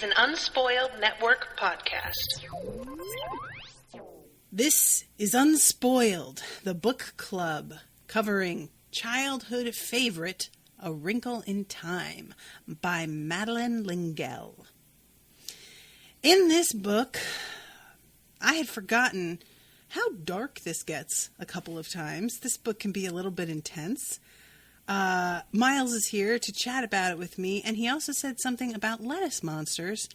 an Unspoiled Network podcast. This is Unspoiled, the book club, covering childhood favorite, A Wrinkle in Time, by Madeleine L'Engle. In this book, I had forgotten how dark this gets a couple of times. This book can be a little bit intense. Miles is here to chat about it with me, and he also said something about lettuce monsters,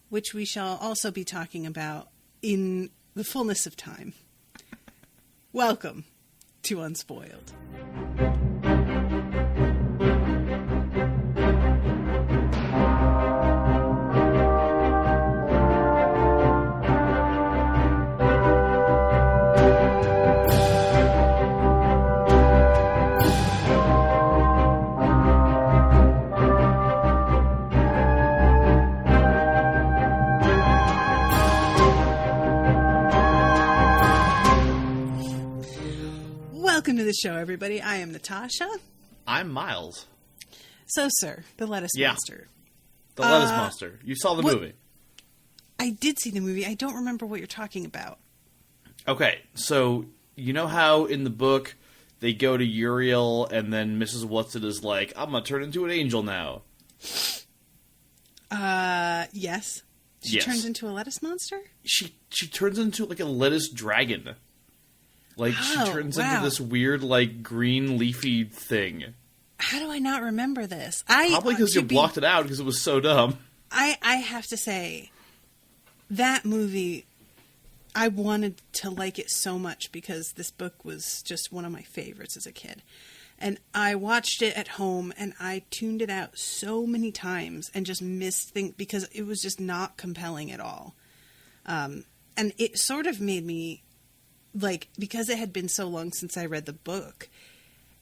which we shall also be talking about in the fullness of time. Welcome to Unspoiled. Welcome to the show, everybody. I am Natasha. I'm Miles. So, sir, the lettuce monster. The lettuce monster. You saw the movie. I did see the movie. I don't remember what you're talking about. Okay, so you know how in the book they go to Uriel and then Mrs. Whatsit is like, I'm going to turn into an angel now. Yes. She turns into a lettuce monster? She turns into like a lettuce dragon. Like, she turns into this weird, like, green leafy thing. How do I not remember this? Probably because you blocked it out because it was so dumb. I have to say, that movie, I wanted to like it so much because this book was just one of my favorites as a kid. And I watched it at home, and I tuned it out so many times and just missed things because it was just not compelling at all. And it sort of made me... like, because it had been so long since I read the book,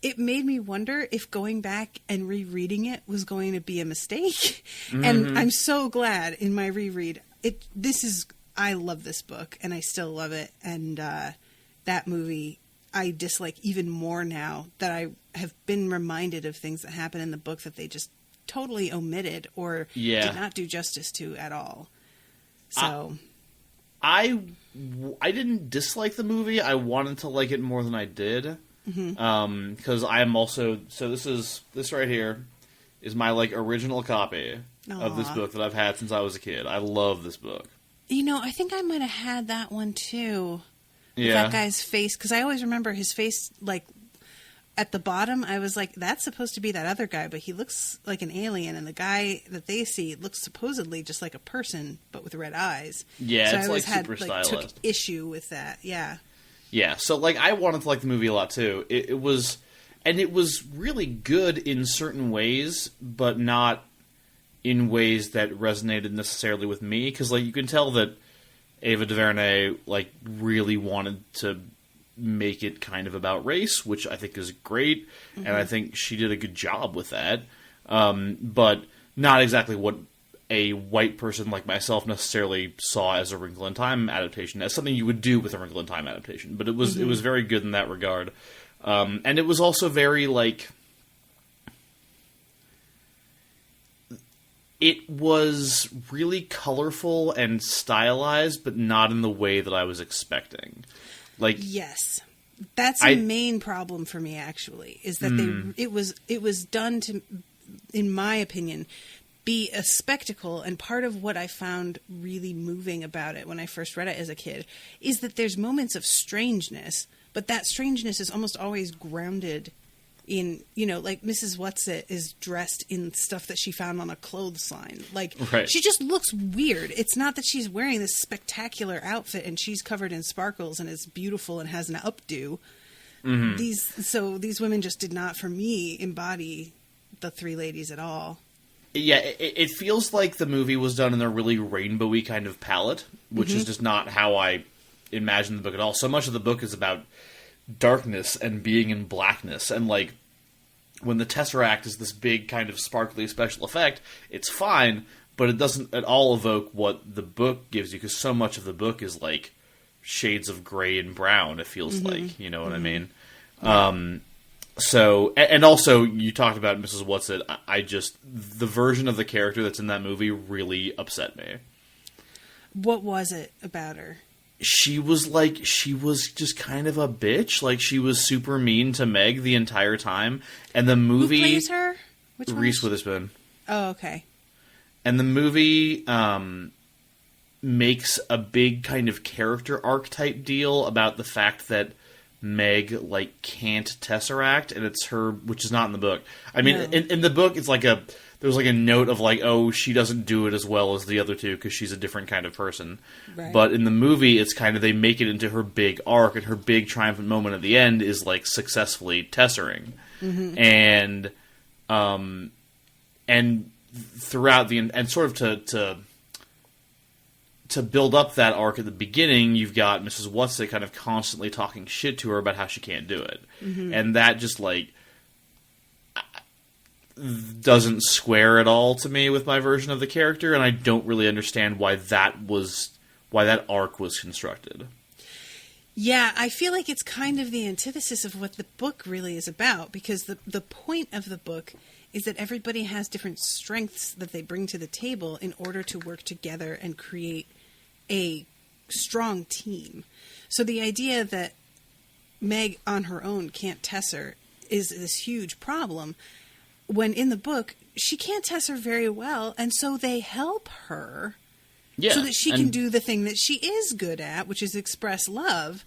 it made me wonder if going back and rereading it was going to be a mistake. Mm-hmm. And I'm so glad in my reread. I love this book, and I still love it. And that movie, I dislike even more now that I have been reminded of things that happen in the book that they just totally omitted or did not do justice to at all. So... I didn't dislike the movie. I wanted to like it more than I did. Mm-hmm. Because I am also... So this right here is my, like, original copy of this book that I've had since I was a kid. I love this book. You know, I think I might have had that one, too. Yeah. That guy's face. Because I always remember his face, like... At the bottom, I was like, that's supposed to be that other guy, but he looks like an alien, and the guy that they see looks supposedly just like a person, but with red eyes. Yeah, so it's I always super stylized. Took issue with that, yeah. Yeah, so like I wanted to like the movie a lot too. It was really good in certain ways, but not in ways that resonated necessarily with me, because like you can tell that Ava DuVernay like really wanted to make it kind of about race, which I think is great, and I think she did a good job with that, but not exactly what a white person like myself necessarily saw as a Wrinkle in Time adaptation, as something you would do with a Wrinkle in Time adaptation, but it was very good in that regard, and it was also very, like, it was really colorful and stylized, but not in the way that I was expecting. Like, yes, that's a main problem for me. Actually, is that it was done to, in my opinion, be a spectacle. And part of what I found really moving about it when I first read it as a kid is that there's moments of strangeness, but that strangeness is almost always grounded in, you know, like Mrs. Whatsit is dressed in stuff that she found on a clothesline. Like, She just looks weird. It's not that she's wearing this spectacular outfit and she's covered in sparkles and is beautiful and has an updo. Mm-hmm. These women just did not, for me, embody the three ladies at all. Yeah, it feels like the movie was done in a really rainbowy kind of palette, which is just not how I imagined the book at all. So much of the book is about darkness and being in blackness, and like when the Tesseract is this big kind of sparkly special effect, it's fine, but it doesn't at all evoke what the book gives you, because so much of the book is like shades of gray and brown, it feels like, you know what I mean? So, and also, you talked about Mrs. Whatsit. I just, the version of the character that's in that movie really upset me. What was it about her? She was just kind of a bitch. Like, she was super mean to Meg the entire time. And the movie... Who plays her? Which one? Reese Witherspoon. Oh, okay. And the movie makes a big kind of character arc type deal about the fact that Meg, like, can't Tesseract, and it's her, which is not in the book. I mean, No. in the book, it's like there's like a note of like, oh, she doesn't do it as well as the other two because she's a different kind of person. Right. But in the movie, it's kind of, they make it into her big arc, and her big triumphant moment at the end is like successfully Tessering. Mm-hmm. And throughout and sort of to build up that arc at the beginning, you've got Mrs. Whatsit kind of constantly talking shit to her about how she can't do it. Mm-hmm. And that just, like, doesn't square at all to me with my version of the character, and I don't really understand why that arc was constructed. Yeah, I feel like it's kind of the antithesis of what the book really is about, because the point of the book is that everybody has different strengths that they bring to the table in order to work together and create a strong team. So the idea that Meg on her own can't Tesser is this huge problem, when in the book she can't Tesser very well, and so they help her so that she can do the thing that she is good at, which is express love.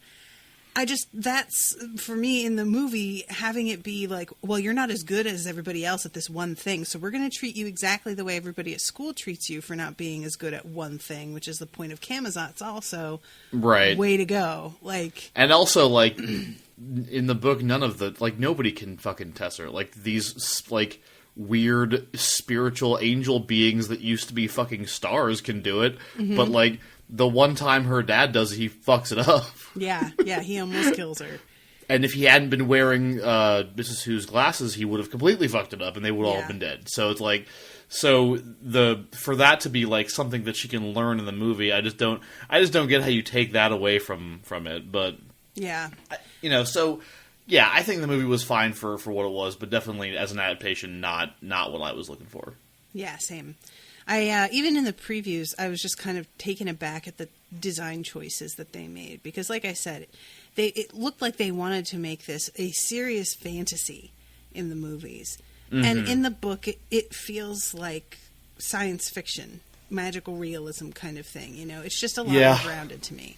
That's, for me, in the movie, having it be like, well, you're not as good as everybody else at this one thing, so we're going to treat you exactly the way everybody at school treats you for not being as good at one thing, which is the point of Camazot's also. Right. Way to go. Like, and also, like, in the book, nobody can fucking Tesser. Like, these, like, weird spiritual angel beings that used to be fucking stars can do it, but, like, the one time her dad does it, he fucks it up. Yeah, he almost kills her. And if he hadn't been wearing Mrs. Who's glasses, he would have completely fucked it up, and they would all have been dead. So it's like, for that to be like something that she can learn in the movie, I just don't get how you take that away from it. But yeah, I think the movie was fine for what it was, but definitely as an adaptation, not what I was looking for. Yeah, same. I even in the previews, I was just kind of taken aback at the design choices that they made, because, like I said, it looked like they wanted to make this a serious fantasy in the movies, and in the book, it feels like science fiction, magical realism kind of thing. You know, it's just a lot more grounded to me.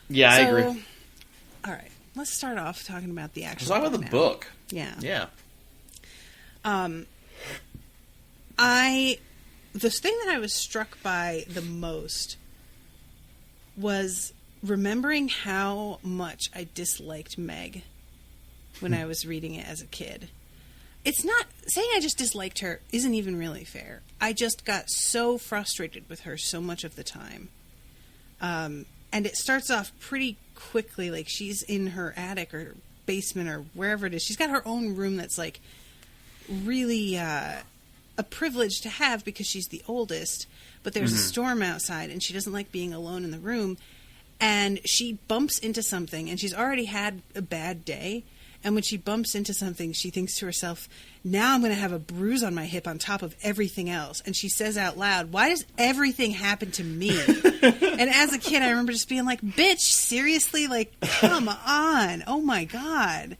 Yeah, I agree. All right, let's start off talking about the actual. Let's talk about the book. Yeah. The thing that I was struck by the most was remembering how much I disliked Meg when I was reading it as a kid. It's not saying I just disliked her isn't even really fair. I just got so frustrated with her so much of the time. And it starts off pretty quickly, like she's in her attic or basement or wherever it is. She's got her own room that's like really a privilege to have because she's the oldest, but there's a storm outside and she doesn't like being alone in the room, and she bumps into something, and she's already had a bad day, and when she bumps into something, she thinks to herself, now I'm going to have a bruise on my hip on top of everything else, and she says out loud, why does everything happen to me? And as a kid, I remember just being like, bitch, seriously? Like, come on. Oh my God.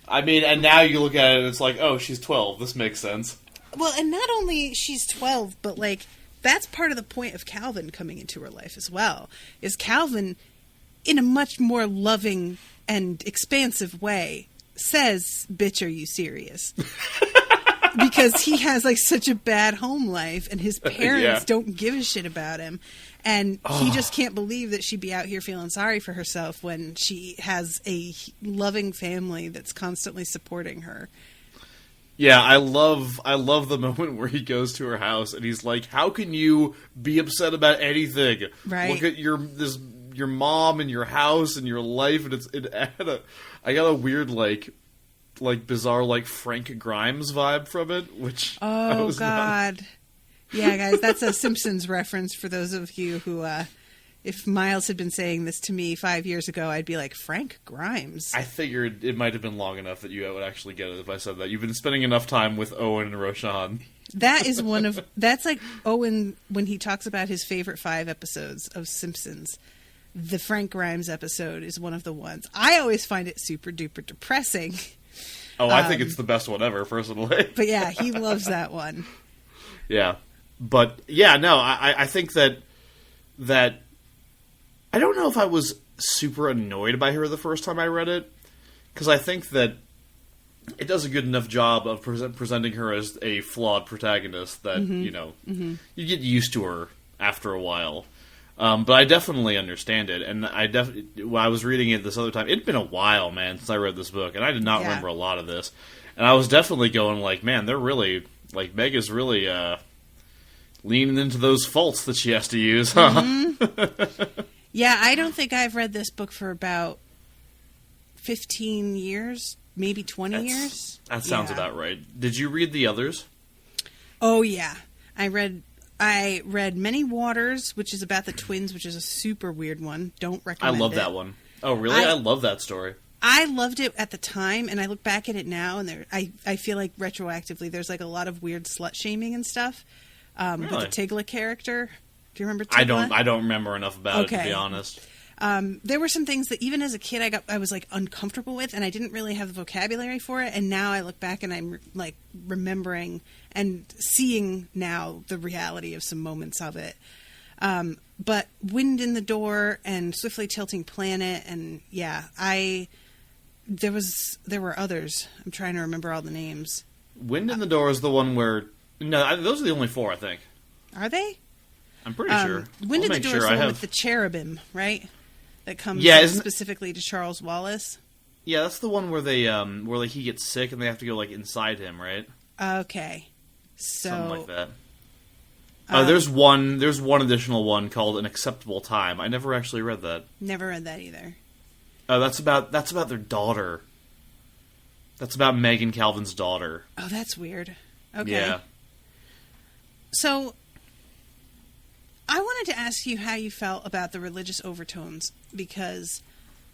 I mean, and now you look at it and it's like, oh, she's 12. This makes sense. Well, and not only she's 12, but, like, that's part of the point of Calvin coming into her life as well, is Calvin, in a much more loving and expansive way, says, bitch, are you serious? Because he has, like, such a bad home life, and his parents don't give a shit about him, and he just can't believe that she'd be out here feeling sorry for herself when she has a loving family that's constantly supporting her. Yeah, I love the moment where he goes to her house and he's like, "How can you be upset about anything? Right. Look at your mom and your house and your life." And I got a weird like bizarre like Frank Grimes vibe from it, which God. Yeah, guys, that's a Simpsons reference for those of you who if Miles had been saying this to me 5 years ago, I'd be like, Frank Grimes. I figured it might have been long enough that you would actually get it if I said that. You've been spending enough time with Owen and Roshan. That is that's like Owen when he talks about his favorite 5 episodes of Simpsons. The Frank Grimes episode is one of the ones. I always find it super duper depressing. Oh, I think it's the best one ever, personally. But yeah, he loves that one. Yeah. But, yeah, no, I think that I don't know if I was super annoyed by her the first time I read it, because I think that it does a good enough job of presenting her as a flawed protagonist that, you get used to her after a while. But I definitely understand it, and when I was reading it this other time, it'd been a while, man, since I read this book, and I did not remember a lot of this. And I was definitely going like, man, they're really, like, Meg is really leaning into those faults that she has to use, huh? Mm-hmm. Yeah, I don't think I've read this book for about 15 years, maybe 20 years. That sounds about right. Did you read the others? Oh, yeah. I read Many Waters, which is about the twins, which is a super weird one. Don't recommend it. I love that one. Oh, really? I love that story. I loved it at the time, and I look back at it now, and I feel like retroactively there's like a lot of weird slut-shaming and stuff. Really? With the Tigla character. Do you remember Tigla? I don't remember enough about it, to be honest. There were some things that even as a kid I was like uncomfortable with, and I didn't really have the vocabulary for it, and now I look back and I'm like remembering and seeing now the reality of some moments of it. But Wind in the Door and Swiftly Tilting Planet, and there were others. I'm trying to remember all the names. Wind in the Door is the one where those are the only 4, I think. Are they? I'm pretty sure. Wind in the Door is the one with the cherubim, right? That comes specifically to Charles Wallace. Yeah, that's the one where they where like he gets sick and they have to go like inside him, right? Okay, so something like that. There's one additional one called An Acceptable Time. I never actually read that. Never read that either. That's about their daughter. That's about Megan Calvin's daughter. Oh, that's weird. Okay. Yeah. So, I wanted to ask you how you felt about the religious overtones, because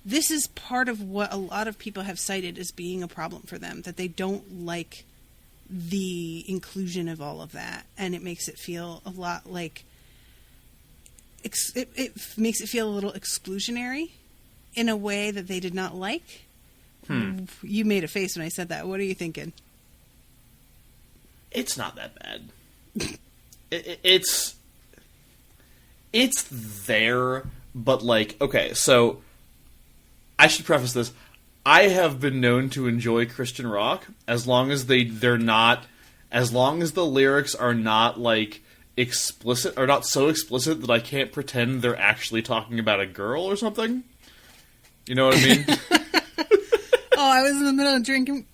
this is part of what a lot of people have cited as being a problem for them, that they don't like the inclusion of all of that, and it makes it feel a lot like it makes it feel a little exclusionary in a way that they did not like. You made a face when I said that. What are you thinking? It's not that bad. It's there, but like, okay, so I should preface this. I have been known to enjoy Christian rock as long as as long as the lyrics are not like explicit, or not so explicit that I can't pretend they're actually talking about a girl or something. You know what I mean? Oh, I was in the middle of drinking.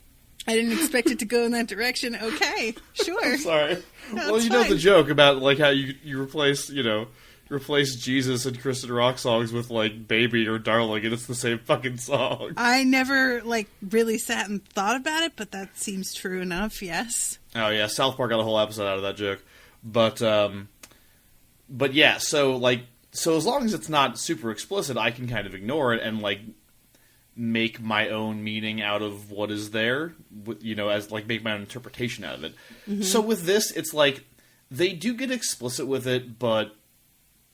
I didn't expect it to go in that direction. Okay, sure. I'm sorry. No, well, you know the joke about like how you replace Jesus in Christian rock songs with like Baby or Darling, and it's the same fucking song. I never like really sat and thought about it, but that seems true enough. Yes. Oh yeah, South Park got a whole episode out of that joke, but yeah. So as long as it's not super explicit, I can kind of ignore it and like make my own meaning out of what is there, as like make my own interpretation out of it. Mm-hmm. So with this, it's like they do get explicit with it, but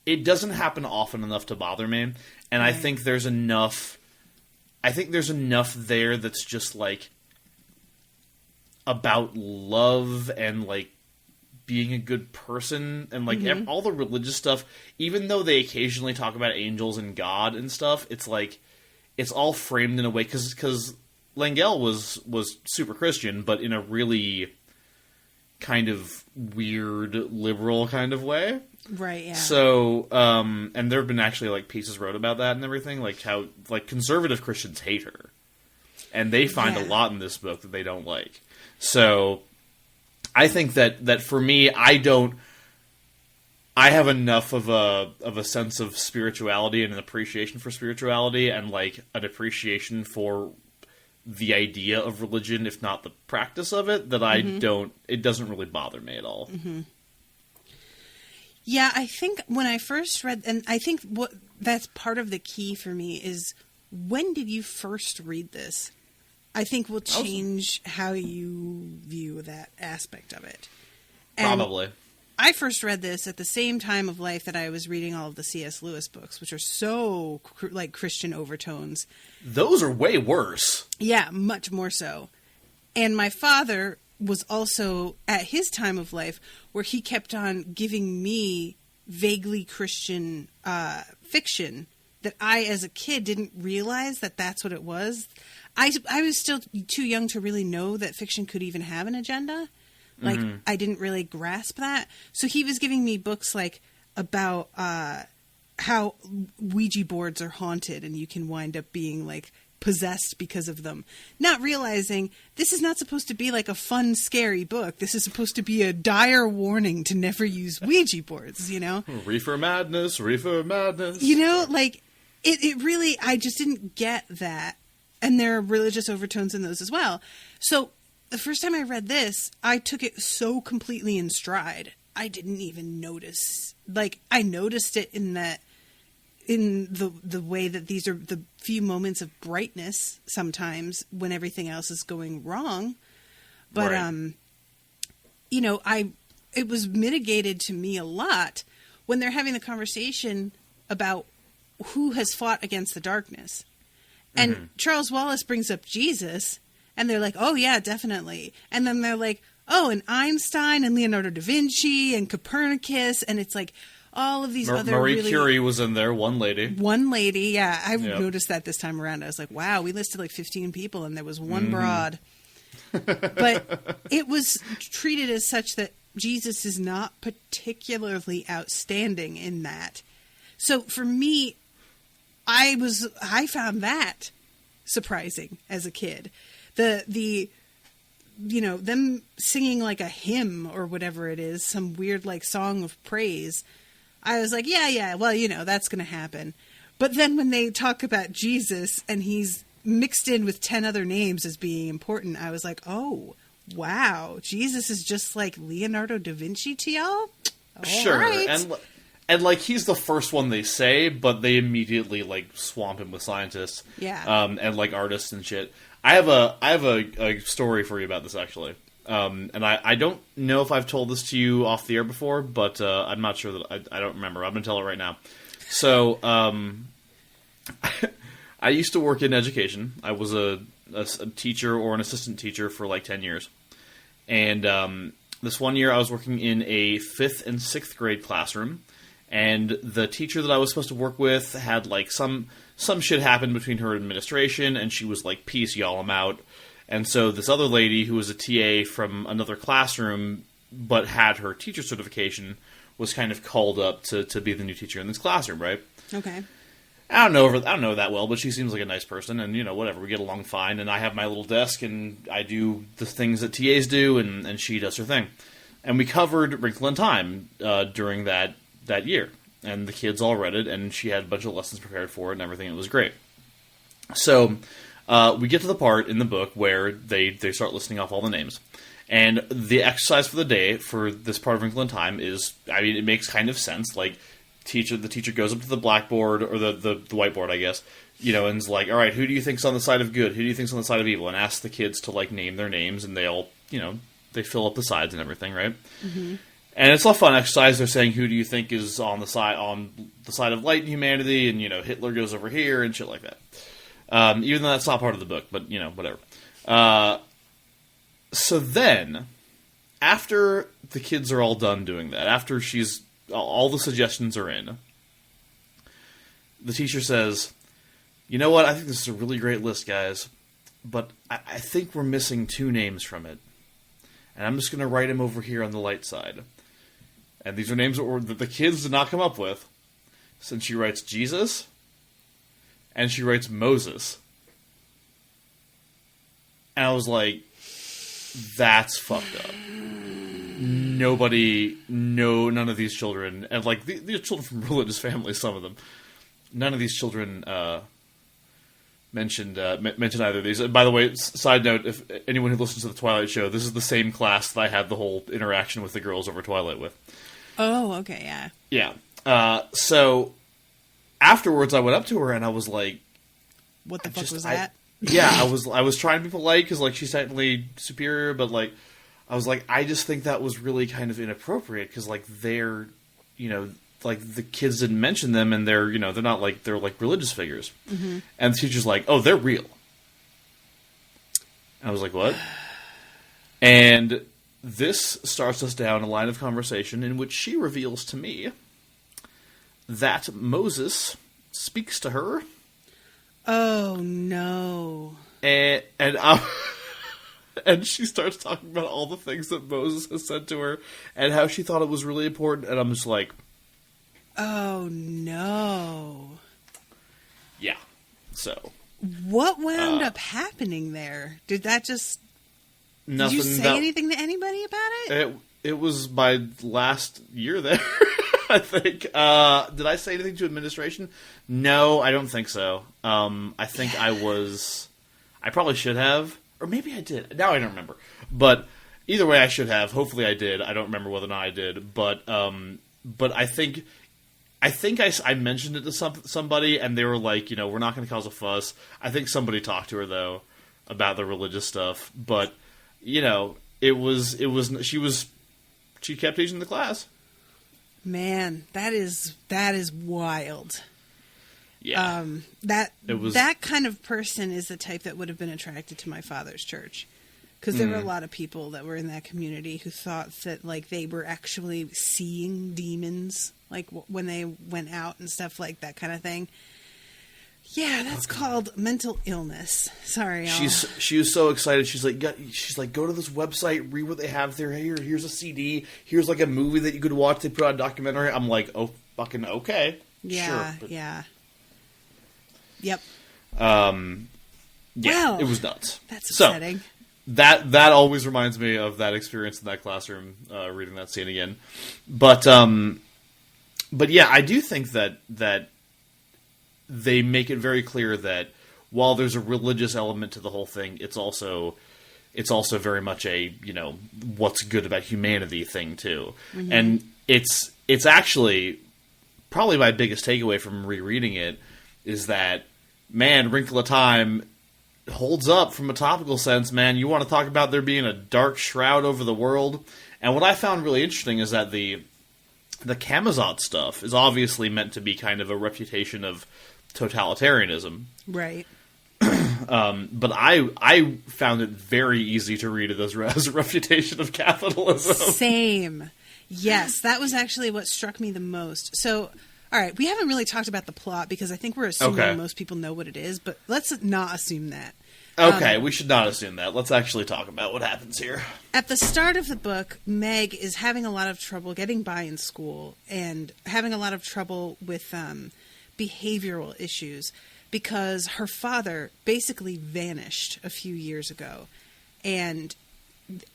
it doesn't happen often enough to bother me. And I think there's enough there that's just like about love and like being a good person and like all the religious stuff. Even though they occasionally talk about angels and God and stuff, it's like it's all framed in a way because Langell was super Christian, but in a really kind of weird liberal kind of way. Right, yeah. So, and there have been actually like pieces wrote about that and everything, like how like conservative Christians hate her, and they find a lot in this book that they don't like. So, I think that for me, I have enough of a sense of spirituality and an appreciation for spirituality and like an appreciation for the idea of religion, if not the practice of it, that it doesn't really bother me at all. Mm-hmm. Yeah, I think when I first read, and I think that's part of the key for me is, when did you first read this? I think will change how you view that aspect of it. And Probably. I first read this at the same time of life that I was reading all of the C.S. Lewis books, which are so like Christian overtones. Those are way worse. Yeah, much more so. And my father was also at his time of life where he kept on giving me vaguely Christian fiction that I, as a kid, didn't realize that that's what it was. I was still too young to really know that fiction could even have an agenda. Like, I didn't really grasp that. So he was giving me books like about how Ouija boards are haunted and you can wind up being like possessed because of them. Not realizing this is not supposed to be like a fun, scary book. This is supposed to be a dire warning to never use Ouija boards, you know? Reefer madness, reefer madness. You know, like, it really, I just didn't get that. And there are religious overtones in those as well. So the first time I read this, I took it so completely in stride. I didn't even notice. Like, I noticed it in the way that these are the few moments of brightness sometimes when everything else is going wrong. But, right. You know, it was mitigated to me a lot when they're having the conversation about who has fought against the darkness. And Charles Wallace brings up Jesus, and they're like, oh, yeah, definitely. And then they're like, oh, and Einstein and Leonardo da Vinci and Copernicus, and it's like all of these other Marie Curie was in there, one lady. One lady, yeah. I noticed that this time around. I was like, wow, we listed like 15 people, and there was one broad. But it was treated as such that Jesus is not particularly outstanding in that. So for me, I found that surprising as a kid. The you know, them singing like a hymn or whatever it is, some weird like song of praise. I was like, yeah, well, you know, that's going to happen. But then when they talk about Jesus and he's mixed in with 10 other names as being important, I was like, oh, wow, Jesus is just like Leonardo da Vinci to y'all? All sure, right. And like, he's the first one they say, but they immediately like swamp him with scientists, and like artists and shit. I have a story for you about this actually, and I don't know if I've told this to you off the air before, but I'm not sure that I don't remember. I'm gonna tell it right now. So, I used to work in education. I was a teacher or an assistant teacher for like 10 years, and this one year I was working in a 5th and 6th grade classroom. And the teacher that I was supposed to work with had, like, some shit happen between her administration, and she was like, peace, y'all, I'm out. And so this other lady, who was a TA from another classroom, but had her teacher certification, was kind of called up to be the new teacher in this classroom, right? Okay. I don't know her that well, but she seems like a nice person, and, you know, whatever, we get along fine, and I have my little desk, and I do the things that TAs do, and she does her thing. And we covered Wrinkle in Time during that year, and the kids all read it, and she had a bunch of lessons prepared for it and everything. It was great. So we get to the part in the book where they start listing off all the names, and the exercise for the day for this part of Wrinkle in Time is, I mean, it makes kind of sense. Like, the teacher goes up to the blackboard, or the whiteboard, I guess, you know, and is like, all right, who do you think's on the side of good, who do you think's on the side of evil, and asks the kids to like name their names, and they all, you know, they fill up the sides and everything, right? And it's a fun exercise. They're saying, who do you think is on the side of light and humanity? And, you know, Hitler goes over here and shit like that. Even though that's not part of the book, but, you know, whatever. So then, after the kids are all done doing that, after all the suggestions are in, the teacher says, you know what, I think this is a really great list, guys, but I think we're missing 2 names from it. And I'm just going to write them over here on the light side. And these are names that the kids did not come up with. Since she writes Jesus, and she writes Moses. And I was like, that's fucked up. None of these children, and like, these children from religious families, some of them, none of these children mentioned either of these. And by the way, side note, if anyone who listens to the Twilight show, this is the same class that I had the whole interaction with the girls over Twilight with. Oh, okay, yeah. Yeah. So afterwards, I went up to her and I was like, What the fuck was that? Yeah, I was trying to be polite because, like, she's technically superior, but, like, I was like, I just think that was really kind of inappropriate because, like, they're, you know, like, the kids didn't mention them and they're, you know, they're not, like, they're, like, religious figures. Mm-hmm. And the teacher's like, oh, they're real. And I was like, what? And this starts us down a line of conversation in which she reveals to me that Moses speaks to her. Oh, no. And she starts talking about all the things that Moses has said to her and how she thought it was really important. And I'm just like, oh, no. Yeah. So. What wound up happening there? Did that just... Nothing. Did you say anything to anybody about it? It was my last year there, I think. Did I say anything to administration? No, I don't think so. I think I probably should have. Or maybe I did. Now I don't remember. But either way, I should have. Hopefully I did. I don't remember whether or not I did. But I think I mentioned it to somebody, and they were like, you know, we're not going to cause a fuss. I think somebody talked to her, though, about the religious stuff. But, you know, she kept teaching the class. Man, that is wild. Yeah. That kind of person is the type that would have been attracted to my father's church. Because there were a lot of people that were in that community who thought that, like, they were actually seeing demons, like, when they went out and stuff, like that kind of thing. Yeah, that's called mental illness. Sorry, she was so excited. She's like, go to this website, read what they have there. Here's a CD. Here's, like, a movie that you could watch. They put out a documentary. I'm like, oh, fucking okay. Yeah, sure, yeah. Yep. Yeah, well, it was nuts. That's upsetting. So, that always reminds me of that experience in that classroom, reading that scene again. But yeah, I do think that they make it very clear that while there's a religious element to the whole thing, it's also very much a, you know, what's good about humanity thing too. Mm-hmm. And it's actually probably my biggest takeaway from rereading it is that, man, Wrinkle in Time holds up from a topical sense, man. You want to talk about there being a dark shroud over the world. And what I found really interesting is that the Camazotz stuff is obviously meant to be kind of a refutation of totalitarianism. Right. But I found it very easy to read it as a refutation of capitalism. Same. Yes, that was actually what struck me the most. So, all right, we haven't really talked about the plot because I think we're assuming most people know what it is, but let's not assume that. Okay, we should not assume that. Let's actually talk about what happens here. At the start of the book, Meg is having a lot of trouble getting by in school and having a lot of trouble with behavioral issues because her father basically vanished a few years ago. And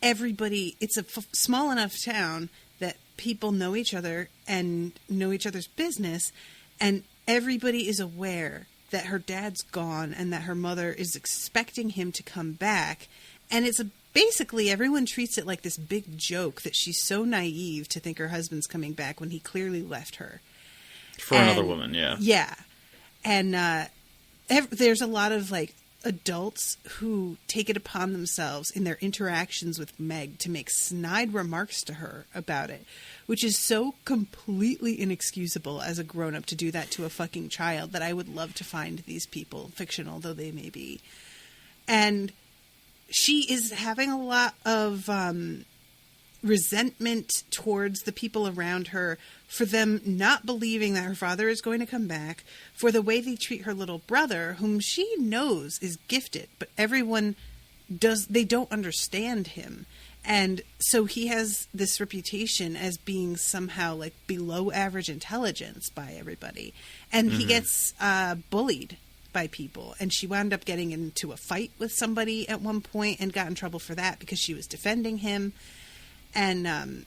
everybody, it's a small enough town that people know each other and know each other's business, and everybody is aware that her dad's gone and that her mother is expecting him to come back. And it's basically everyone treats it like this big joke that she's so naive to think her husband's coming back when he clearly left her. For another woman, yeah. Yeah. And there's a lot of, like, adults who take it upon themselves in their interactions with Meg to make snide remarks to her about it, which is so completely inexcusable as a grown-up to do that to a fucking child that I would love to find these people, fictional though they may be. And she is having a lot of resentment towards the people around her for them not believing that her father is going to come back, for the way they treat her little brother, whom she knows is gifted, but everyone they don't understand him. And so he has this reputation as being somehow like below average intelligence by everybody. And he gets bullied by people. And she wound up getting into a fight with somebody at one point and got in trouble for that because she was defending him. And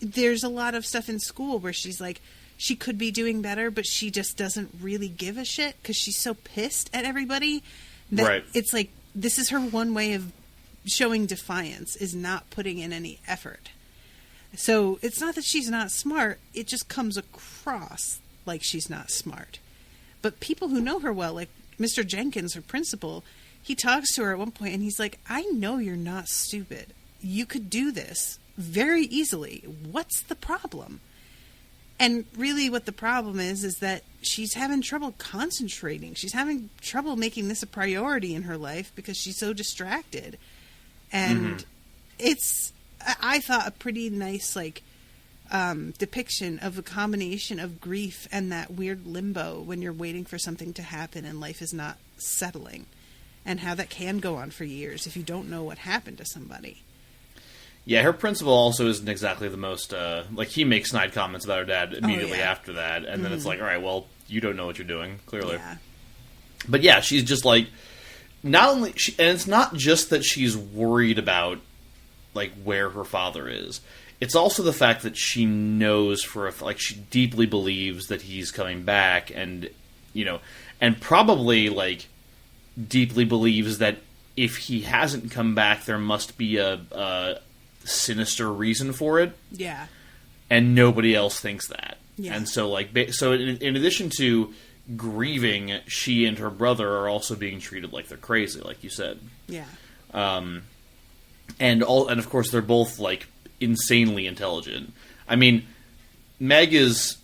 there's a lot of stuff in school where she's like, she could be doing better, but she just doesn't really give a shit because she's so pissed at everybody that it's like, this is her one way of showing defiance, is not putting in any effort. So it's not that she's not smart, it just comes across like she's not smart. But people who know her well, like Mr. Jenkins, her principal, he talks to her at one point and he's like, I know you're not stupid. You could do this very easily. What's the problem? And really what the problem is that she's having trouble concentrating. She's having trouble making this a priority in her life because she's so distracted. And it's, I thought, a pretty nice, like, depiction of a combination of grief and that weird limbo when you're waiting for something to happen and life is not settling. And how that can go on for years if you don't know what happened to somebody. Yeah, her principal also isn't exactly the most, like, he makes snide comments about her dad immediately after that, and then it's like, alright, well, you don't know what you're doing, clearly. Yeah. But yeah, she's just like, not only, and it's not just that she's worried about, like, where her father is. It's also the fact that she knows like, she deeply believes that he's coming back, and, you know, and probably, like, deeply believes that if he hasn't come back, there must be a sinister reason for it. Yeah. And nobody else thinks that. Yeah. And so, like, so in addition to grieving, she and her brother are also being treated like they're crazy, like you said. Yeah. And of course they're both, like, insanely intelligent. I mean, Meg is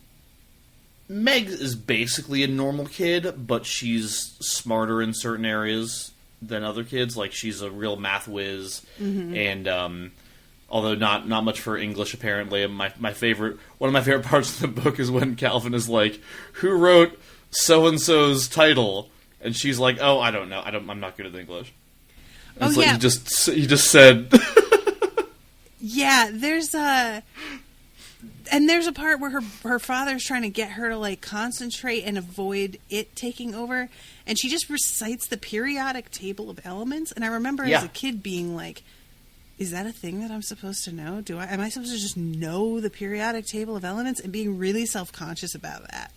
basically a normal kid, but she's smarter in certain areas than other kids. Like, she's a real math whiz, and although not much for English, apparently. One of my favorite parts of the book is when Calvin is like, "Who wrote so and so's title?" And she's like, "Oh, I don't know. I'm not good at English." And it's like, he just said. Yeah, there's a part where her father's trying to get her to, like, concentrate and avoid it taking over, and she just recites the periodic table of elements. And I remember as a kid being like, is that a thing that I'm supposed to know? Am I supposed to just know the periodic table of elements? And being really self-conscious about that.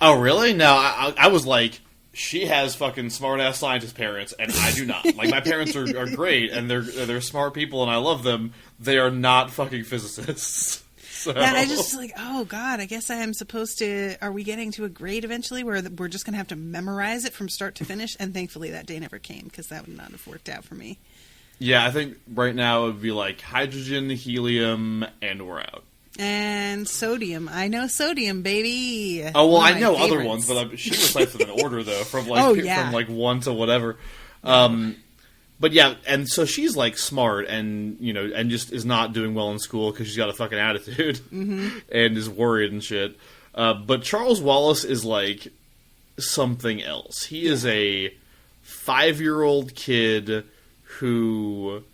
Oh, really? No, I was like, she has fucking smart-ass scientist parents, and I do not. Like, my parents are great, and they're smart people, and I love them. They are not fucking physicists. So. Yeah, I just like, oh god, I guess I am supposed to. Are we getting to a grade eventually where we're just going to have to memorize it from start to finish? And thankfully, that day never came because that would not have worked out for me. Yeah, I think right now it would be like hydrogen, helium, and we're out. And sodium. I know sodium, baby. Oh well, I know other ones, but she recites them in order though, from like from like one to whatever. But yeah, and so she's like smart, and you know, and just is not doing well in school because she's got a fucking attitude and is worried and shit. But Charles Wallace is like something else. He is a 5-year-old kid who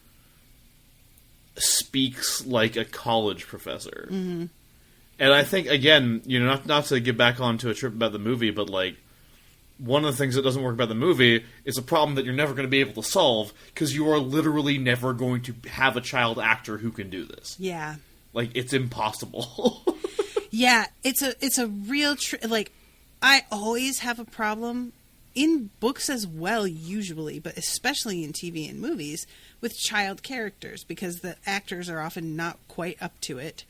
speaks like a college professor. And I think, again, you know, not to get back onto a trip about the movie, but like, one of the things that doesn't work about the movie is a problem that you're never going to be able to solve because you are literally never going to have a child actor who can do this. Yeah. Like, it's impossible. Yeah, it's a real... like, I always have a problem, in books as well, usually, but especially in TV and movies, with child characters, because the actors are often not quite up to it.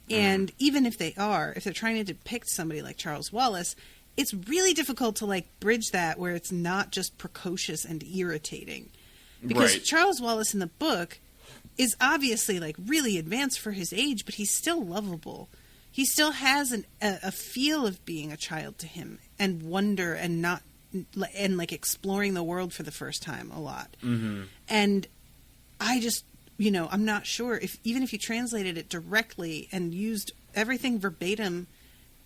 And even if they are, if they're trying to depict somebody like Charles Wallace, it's really difficult to, like, bridge that where it's not just precocious and irritating. Because Charles Wallace in the book is obviously, like, really advanced for his age, but he's still lovable. He still has a feel of being a child to him, and wonder, and like exploring the world for the first time a lot. And I just, you know, I'm not sure even if you translated it directly and used everything verbatim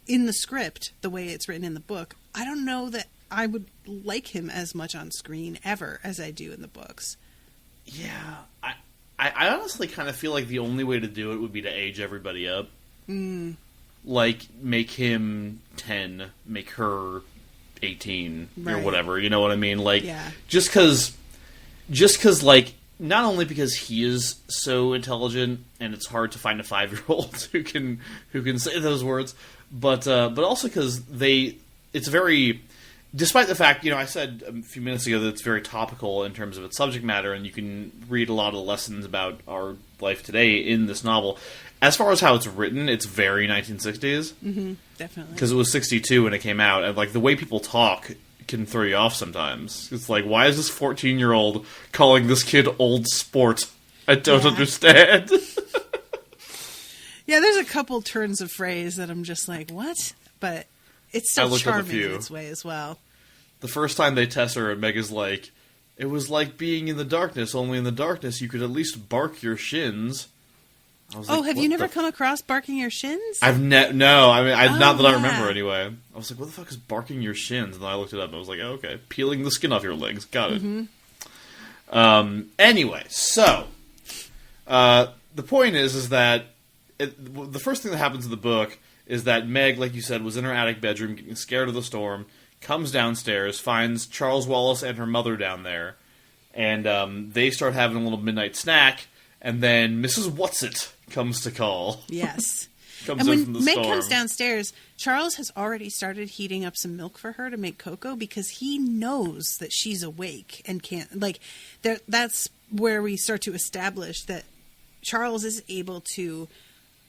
in the script the way it's written in the book, I don't know that I would like him as much on screen ever as I do in the books. Yeah, I honestly kind of feel like the only way to do it would be to age everybody up. Like, make him 10, make her 18, or whatever, you know what I mean? Like, just cause, like, not only because he is so intelligent, and it's hard to find a 5-year-old who can say those words, but also because it's very, despite the fact, you know, I said a few minutes ago that it's very topical in terms of its subject matter, and you can read a lot of the lessons about our life today in this novel, as far as how it's written, it's very 1960s. Mm-hmm, definitely. Because it was 62 when it came out, and like the way people talk can throw you off sometimes. It's like, why is this 14-year-old calling this kid old sport? I don't understand. Yeah, there's a couple turns of phrase that I'm just like, what? But it's still charming in its way as well. The first time they test her, Meg is like, it was like being in the darkness, only in the darkness you could at least bark your shins. I was like, have you never come across barking your shins? No, I mean, not that I remember anyway. I was like, what the fuck is barking your shins? And then I looked it up and I was like, oh, okay, peeling the skin off your legs. Got it. Mm-hmm. Anyway, so, the point is that the first thing that happens in the book is that Meg, like you said, was in her attic bedroom getting scared of the storm, comes downstairs, finds Charles Wallace and her mother down there, and they start having a little midnight snack, and then Mrs. Whatsit comes to call. Yes. And when Meg comes downstairs, Charles has already started heating up some milk for her to make cocoa because he knows that she's awake and can't, like, that's where we start to establish that Charles is able to,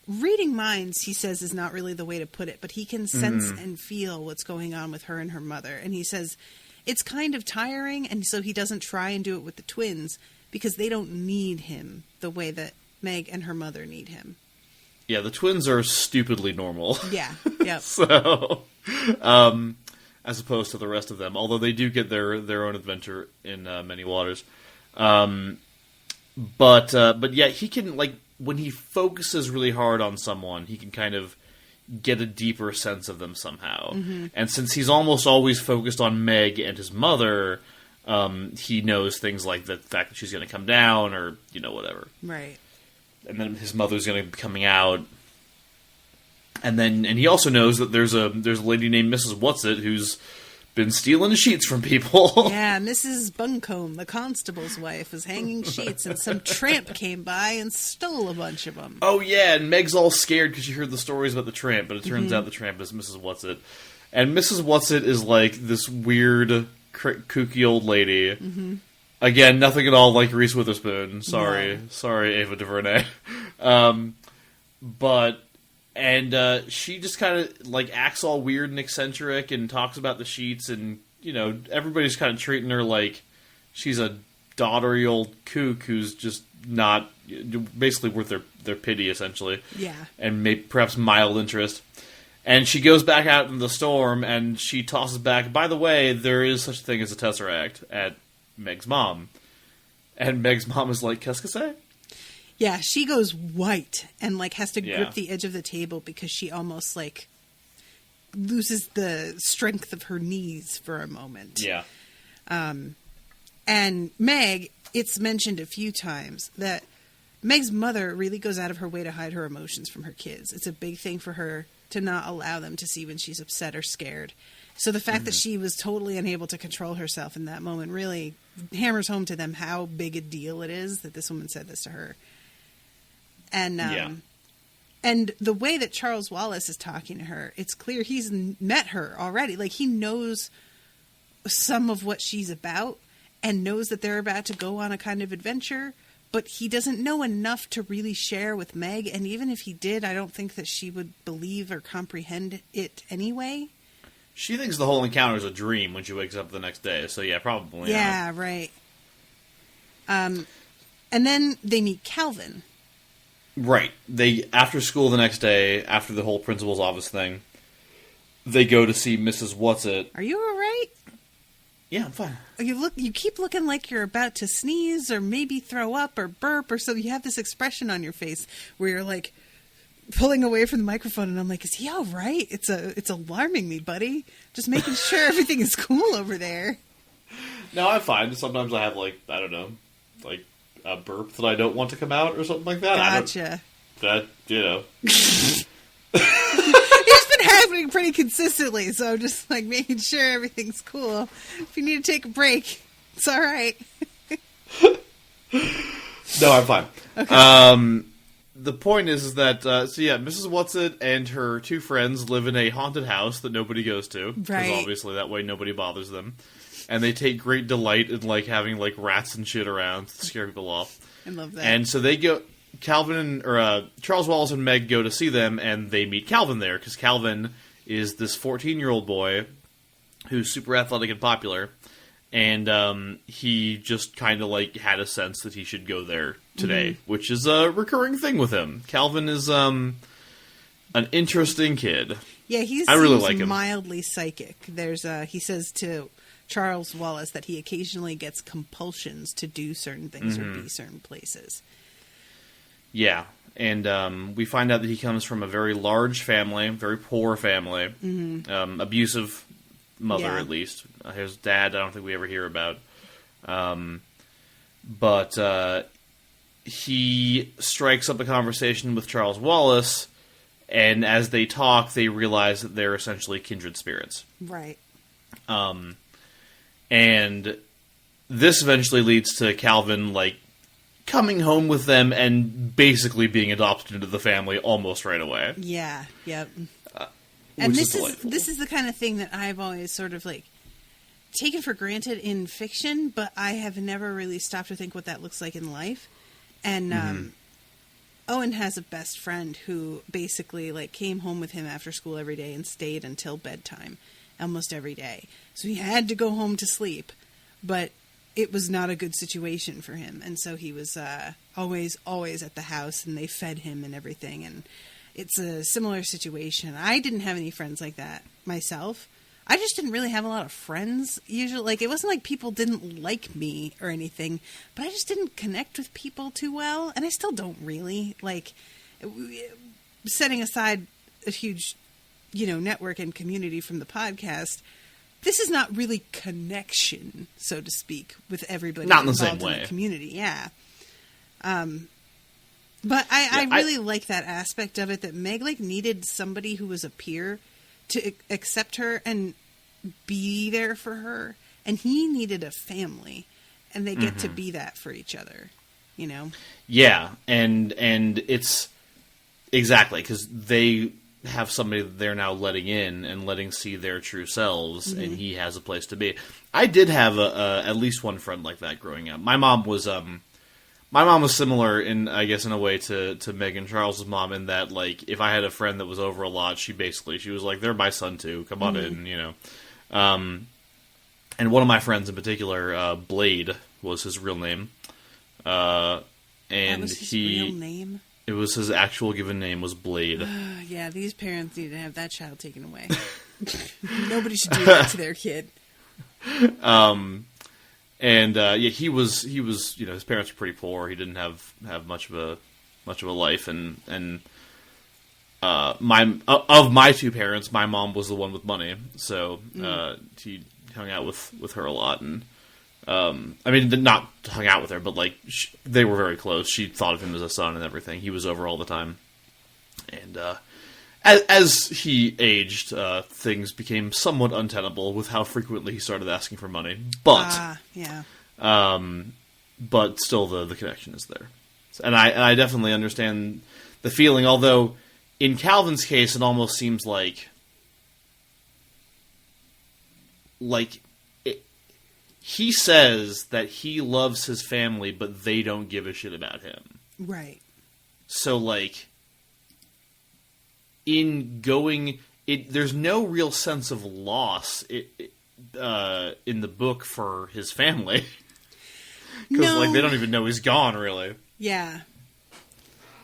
reading minds, he says, is not really the way to put it, but he can sense and feel what's going on with her and her mother. And he says it's kind of tiring, and so he doesn't try and do it with the twins because they don't need him the way that Meg and her mother need him. Yeah, the twins are stupidly normal. Yeah, yep. So, as opposed to the rest of them, although they do get their own adventure in many waters. But yeah, he can, like, when he focuses really hard on someone, he can kind of get a deeper sense of them somehow. Mm-hmm. And since he's almost always focused on Meg and his mother, he knows things like the fact that she's going to come down or, whatever. Right. And then his mother's going to be coming out. And he also knows that there's a lady named Mrs. Whatsit who's been stealing sheets from people. Yeah, Mrs. Buncombe, the constable's wife, was hanging sheets, and some tramp came by and stole a bunch of them. Oh yeah, and Meg's all scared because she heard the stories about the tramp, but it turns out the tramp is Mrs. Whatsit. And Mrs. Whatsit is like this weird, kooky old lady. Mm-hmm. Again, nothing at all like Reese Witherspoon. Sorry, Ava DuVernay. She just kind of like acts all weird and eccentric and talks about the sheets, and everybody's kind of treating her like she's a doddery old kook who's just not basically worth their pity, essentially. Yeah, and perhaps mild interest. And she goes back out in the storm, and she tosses back, by the way, there is such a thing as a Tesseract at Meg's mom. And Meg's mom is like, qu'est-ce que c'est? Yeah, she goes white and like has to grip the edge of the table because she almost like loses the strength of her knees for a moment. Yeah. And Meg, it's mentioned a few times that Meg's mother really goes out of her way to hide her emotions from her kids. It's a big thing for her to not allow them to see when she's upset or scared. So the fact that she was totally unable to control herself in that moment really hammers home to them how big a deal it is that this woman said this to her. And and the way that Charles Wallace is talking to her, it's clear he's met her already. Like, he knows some of what she's about and knows that they're about to go on a kind of adventure, but he doesn't know enough to really share with Meg. And even if he did, I don't think that she would believe or comprehend it anyway. She thinks the whole encounter is a dream when she wakes up the next day. So yeah, probably. Yeah, right. And then they meet Calvin. Right. After school the next day, after the whole principal's office thing, they go to see Mrs. Whatsit. Are you all right? Yeah, I'm fine. You keep looking like you're about to sneeze or maybe throw up or burp or so. You have this expression on your face where you're like pulling away from the microphone, and I'm like, is he all right? It's alarming me, buddy. Just making sure everything is cool over there. No, I'm fine. Sometimes I have, like, I don't know, like a burp that I don't want to come out or something like that. Gotcha. It's been happening pretty consistently, so I'm just like making sure everything's cool. If you need to take a break, it's all right. No, I'm fine. Okay. The point is that Mrs. Whatsit and her two friends live in a haunted house that nobody goes to, right? Because obviously that way nobody bothers them, and they take great delight in like having like rats and shit around to scare people off. I love that. And so they go Charles Wallace and Meg go to see them, and they meet Calvin there, because Calvin is this 14-year-old boy who's super athletic and popular, and he just kind of like had a sense that he should go there today, which is a recurring thing with him. Calvin is an interesting kid. Yeah, I really like him. Mildly psychic. He says to Charles Wallace that he occasionally gets compulsions to do certain things or be certain places. Yeah, and we find out that he comes from a very large family, very poor family, abusive mother at least. His dad, I don't think we ever hear about. But he strikes up a conversation with Charles Wallace, and as they talk, they realize that they're essentially kindred spirits. Right. And this eventually leads to Calvin, like, coming home with them and basically being adopted into the family almost right away. Yeah, yep. And this is the kind of thing that I've always sort of, like, taken for granted in fiction, but I have never really stopped to think what that looks like in life. And Owen has a best friend who basically, like, came home with him after school every day and stayed until bedtime almost every day. So he had to go home to sleep, but it was not a good situation for him. And so he was always at the house, and they fed him and everything. And it's a similar situation. I didn't have any friends like that myself. I just didn't really have a lot of friends usually. Like, it wasn't like people didn't like me or anything, but I just didn't connect with people too well. And I still don't really. Like, setting aside a huge, network and community from the podcast, this is not really connection, so to speak, with everybody not in the involved same way. In the community. Yeah. But I really like that aspect of it, that Meg, like, needed somebody who was a peer to accept her and be there for her, and he needed a family, and they get to be that for each other, Yeah, and it's exactly because they have somebody that they're now letting in and letting see their true selves, and he has a place to be. I did have at least one friend like that growing up. My mom was similar in a way to Meg and Charles' mom, in that, like, if I had a friend that was over a lot, she was like, they're my son too, come on in, and one of my friends in particular, Blade was his real name. And that was his real name? It was his actual given name was Blade. Yeah, these parents need to have that child taken away. Nobody should do that to their kid. He was his parents were pretty poor. He didn't have much of a life, and my two parents, my mom was the one with money, so he hung out with her a lot, and not hung out with her, but like they were very close. She thought of him as a son and everything. He was over all the time, and as he aged, things became somewhat untenable with how frequently he started asking for money. But but still, the connection is there, and I definitely understand the feeling. Although in Calvin's case, it almost seems like he says that he loves his family, but they don't give a shit about him. Right. So, like, there's no real sense of loss in the book for his family. Because, they don't even know he's gone, really. Yeah.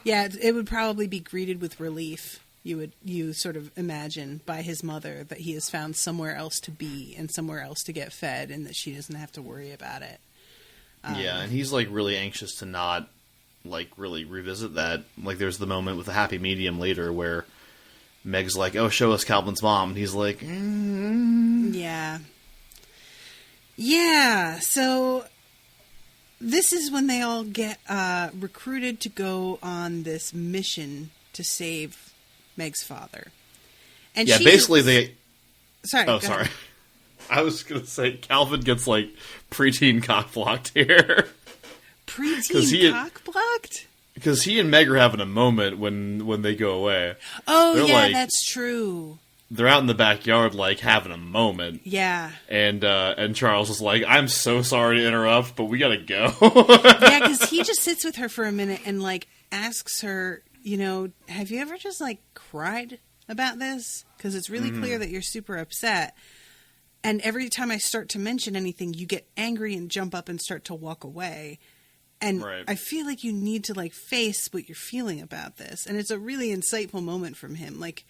Yeah, it would probably be greeted with relief. You sort of imagine by his mother that he has found somewhere else to be and somewhere else to get fed, and that she doesn't have to worry about it. Yeah, and he's like really anxious to not like really revisit that. Like, there's the moment with the happy medium later where Meg's like, "Oh, show us Calvin's mom," and he's like, "Yeah, yeah." So this is when they all get recruited to go on this mission to save Meg's father. And basically they... Sorry. Oh, sorry. I was going to say, Calvin gets, like, preteen cock-blocked here. Preteen cock-blocked? Because he and Meg are having a moment when they go away. Oh, they're that's true. They're out in the backyard, like, having a moment. Yeah. And Charles is like, "I'm so sorry to interrupt, but we gotta go." Yeah, because he just sits with her for a minute and, like, asks her, you know, have you ever just, like, cried about this? Because it's really clear that you're super upset. And every time I start to mention anything, you get angry and jump up and start to walk away. And I feel like you need to, like, face what you're feeling about this. And it's a really insightful moment from him. Like,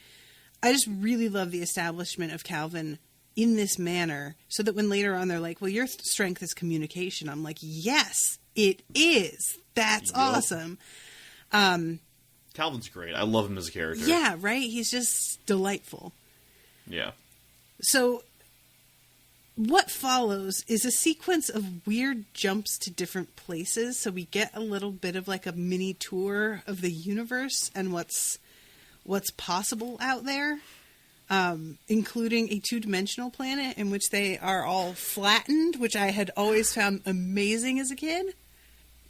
I just really love the establishment of Calvin in this manner, so that when later on they're like, well, your strength is communication. I'm like, yes, it is. That's awesome. Calvin's great. I love him as a character. Yeah, right? He's just delightful. Yeah. So what follows is a sequence of weird jumps to different places. So we get a little bit of like a mini tour of the universe and what's possible out there. Including a 2-dimensional planet in which they are all flattened, which I had always found amazing as a kid.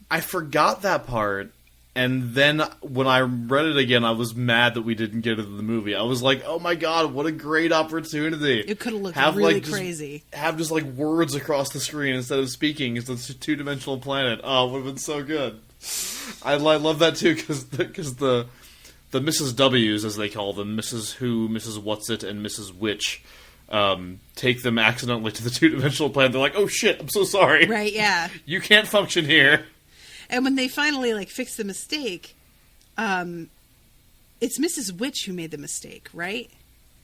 I forgot that part, and then when I read it again, I was mad that we didn't get it in the movie. I was like, oh my god, what a great opportunity. It could have looked really crazy. Have just like words across the screen instead of speaking. It's a 2-dimensional planet. Oh, it would have been so good. I love that too, because the Mrs. W's, as they call them, Mrs. Who, Mrs. What's-It, and Mrs. Which, take them accidentally to the 2-dimensional planet. They're like, oh shit, I'm so sorry. Right, yeah. You can't function here. And when they finally, like, fix the mistake, it's Mrs. Which who made the mistake, right?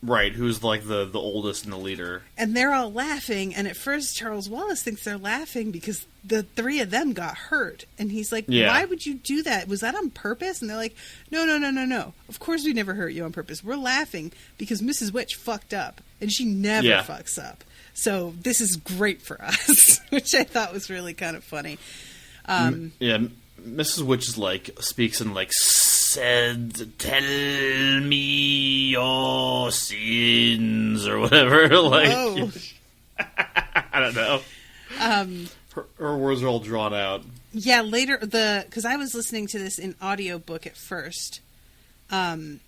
Right, who's, like, the oldest and the leader. And they're all laughing, and at first Charles Wallace thinks they're laughing because the 3 of them got hurt. And he's like, why would you do that? Was that on purpose? And they're like, no. Of course we never hurt you on purpose. We're laughing because Mrs. Which fucked up, and she never fucks up. So this is great for us, which I thought was really kind of funny. Mrs. Which is like, speaks in like, said, tell me your sins, or whatever. Like, I don't know. Her words are all drawn out. Yeah, later, because I was listening to this in audiobook at first, and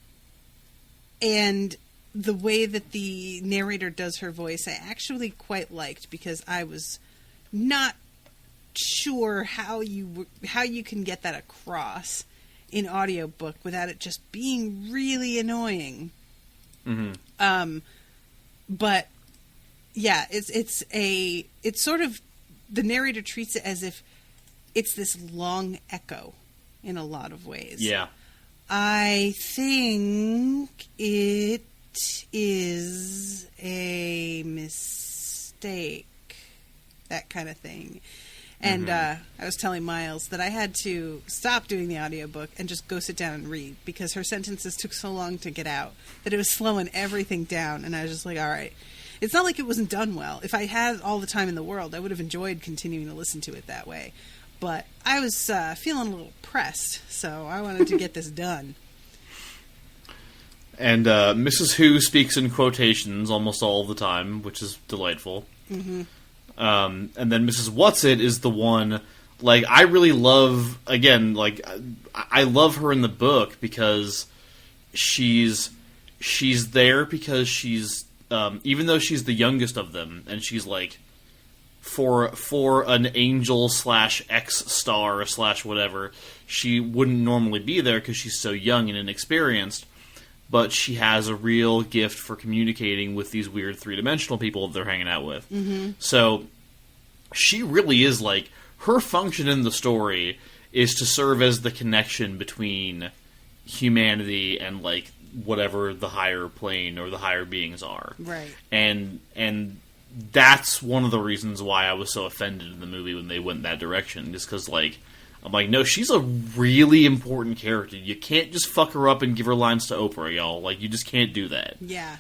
the way that the narrator does her voice, I actually quite liked, because I was not sure how you can get that across in audiobook without it just being really annoying. But yeah, it's sort of, the narrator treats it as if it's this long echo in a lot of ways. Yeah. I think it is a mistake, that kind of thing. And I was telling Miles that I had to stop doing the audiobook and just go sit down and read, because her sentences took so long to get out that it was slowing everything down. And I was just like, all right. It's not like it wasn't done well. If I had all the time in the world, I would have enjoyed continuing to listen to it that way. But I was feeling a little pressed, so I wanted to get this done. And Mrs. Who speaks in quotations almost all the time, which is delightful. And then Mrs. What's-It is the one, like, I really love, again, like, I love her in the book because she's there because she's, even though she's the youngest of them, and she's, like, for an angel / X-star / whatever, she wouldn't normally be there because she's so young and inexperienced, but she has a real gift for communicating with these weird 3-dimensional people that they're hanging out with. So she really is, like, her function in the story is to serve as the connection between humanity and, like, whatever the higher plane or the higher beings are. Right. And that's one of the reasons why I was so offended in the movie when they went that direction, just because, like, I'm like, no, she's a really important character. You can't just fuck her up and give her lines to Oprah, y'all. Like, you just can't do that. Yeah.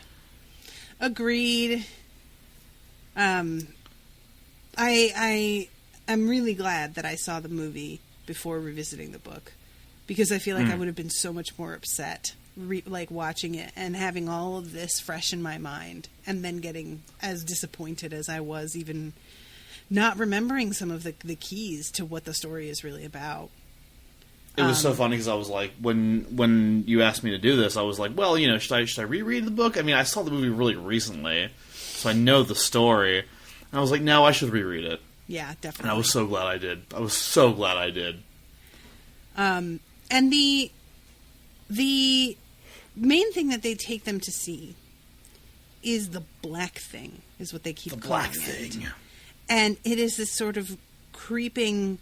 Agreed. I'm really glad that I saw the movie before revisiting the book, because I feel like I would have been so much more upset, like, watching it and having all of this fresh in my mind, and then getting as disappointed as I was, even not remembering some of the keys to what the story is really about. It was so funny because I was like, when you asked me to do this, I was like, well, you know, should I reread the book? I mean, I saw the movie really recently, so I know the story. And I was like, no, I should reread it. Yeah, definitely. And I was so glad I did. And the main thing that they take them to see is the black thing, is what they keep calling it. The black thing. And it is this sort of creeping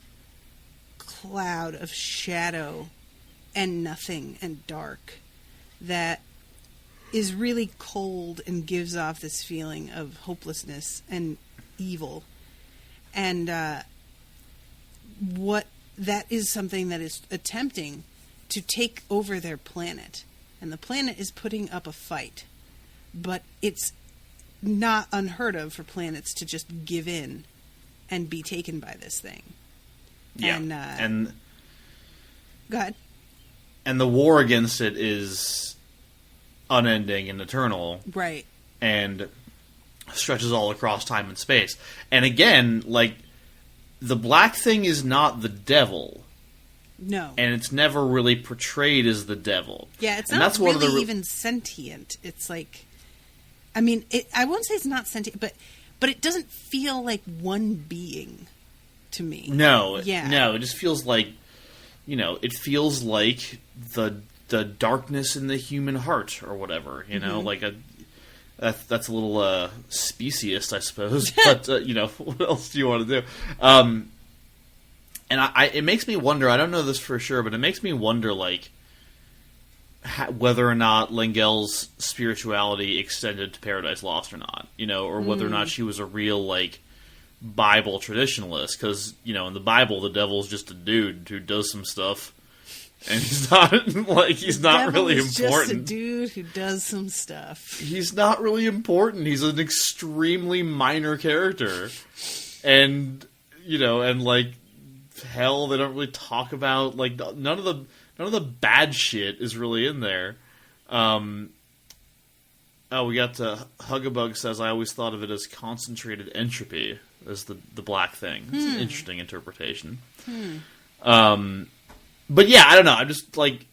cloud of shadow and nothing and dark that is really cold and gives off this feeling of hopelessness and evil. And what that is something that is attempting to take over their planet. And the planet is putting up a fight. But it's not unheard of for planets to just give in and be taken by this thing. Yeah. And go ahead. And the war against it is unending and eternal. Right. And stretches all across time and space. And again, like, the black thing is not the devil. No. And it's never really portrayed as the devil. Yeah, it's not really even sentient. It's like, I mean, I won't say it's not sentient, but it doesn't feel like one being to me. No. Yeah. No, it just feels like, it feels like the darkness in the human heart or whatever, Mm-hmm. like that's a little speciest, I suppose. But what else do you want to do? And it makes me wonder. I don't know this for sure, but it makes me wonder, like, whether or not Lengel's spirituality extended to Paradise Lost or not, or whether or not she was a real, like, Bible traditionalist. Because in the Bible, the devil's just a dude who does some stuff. And he's not really important. Just a dude who does some stuff. He's not really important. He's an extremely minor character, and like hell, they don't really talk about like none of the bad shit is really in there. We got Hugabug says I always thought of it as concentrated entropy as the black thing. It's an interesting interpretation. But yeah, I don't know. I'm just like,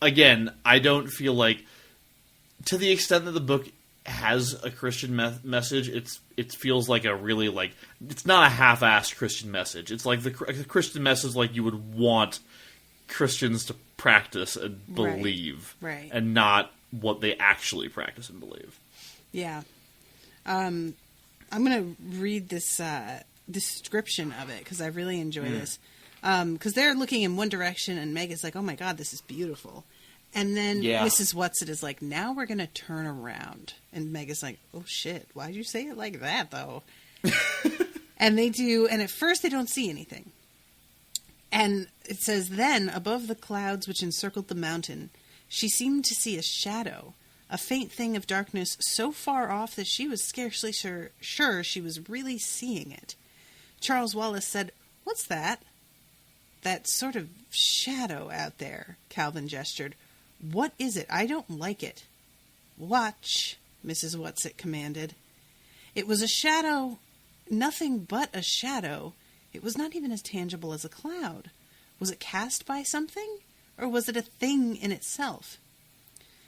again, I don't feel like, to the extent that the book has a Christian message, it feels like a really, like, it's not a half-assed Christian message. It's like the Christian message like you would want Christians to practice and believe, right. And not what they actually practice and believe. Yeah. I'm going to read this description of it because I really enjoy this. Because they're looking in one direction, and Meg is like, "Oh my God, this is beautiful," and then Mrs. Whatsit is like, "Now we're gonna turn around," and Meg is like, "Oh shit, why'd you say it like that, though?" And they do, and at first they don't see anything, and it says, "Then above the clouds which encircled the mountain, she seemed to see a shadow, a faint thing of darkness so far off that she was scarcely sure she was really seeing it." Charles Wallace said, "What's that?" "That sort of shadow out there," Calvin gestured. "What is it? I don't like it." "Watch," Mrs. Whatsit commanded. It was a shadow, nothing but a shadow. It was not even as tangible as a cloud. Was it cast by something, or was it a thing in itself?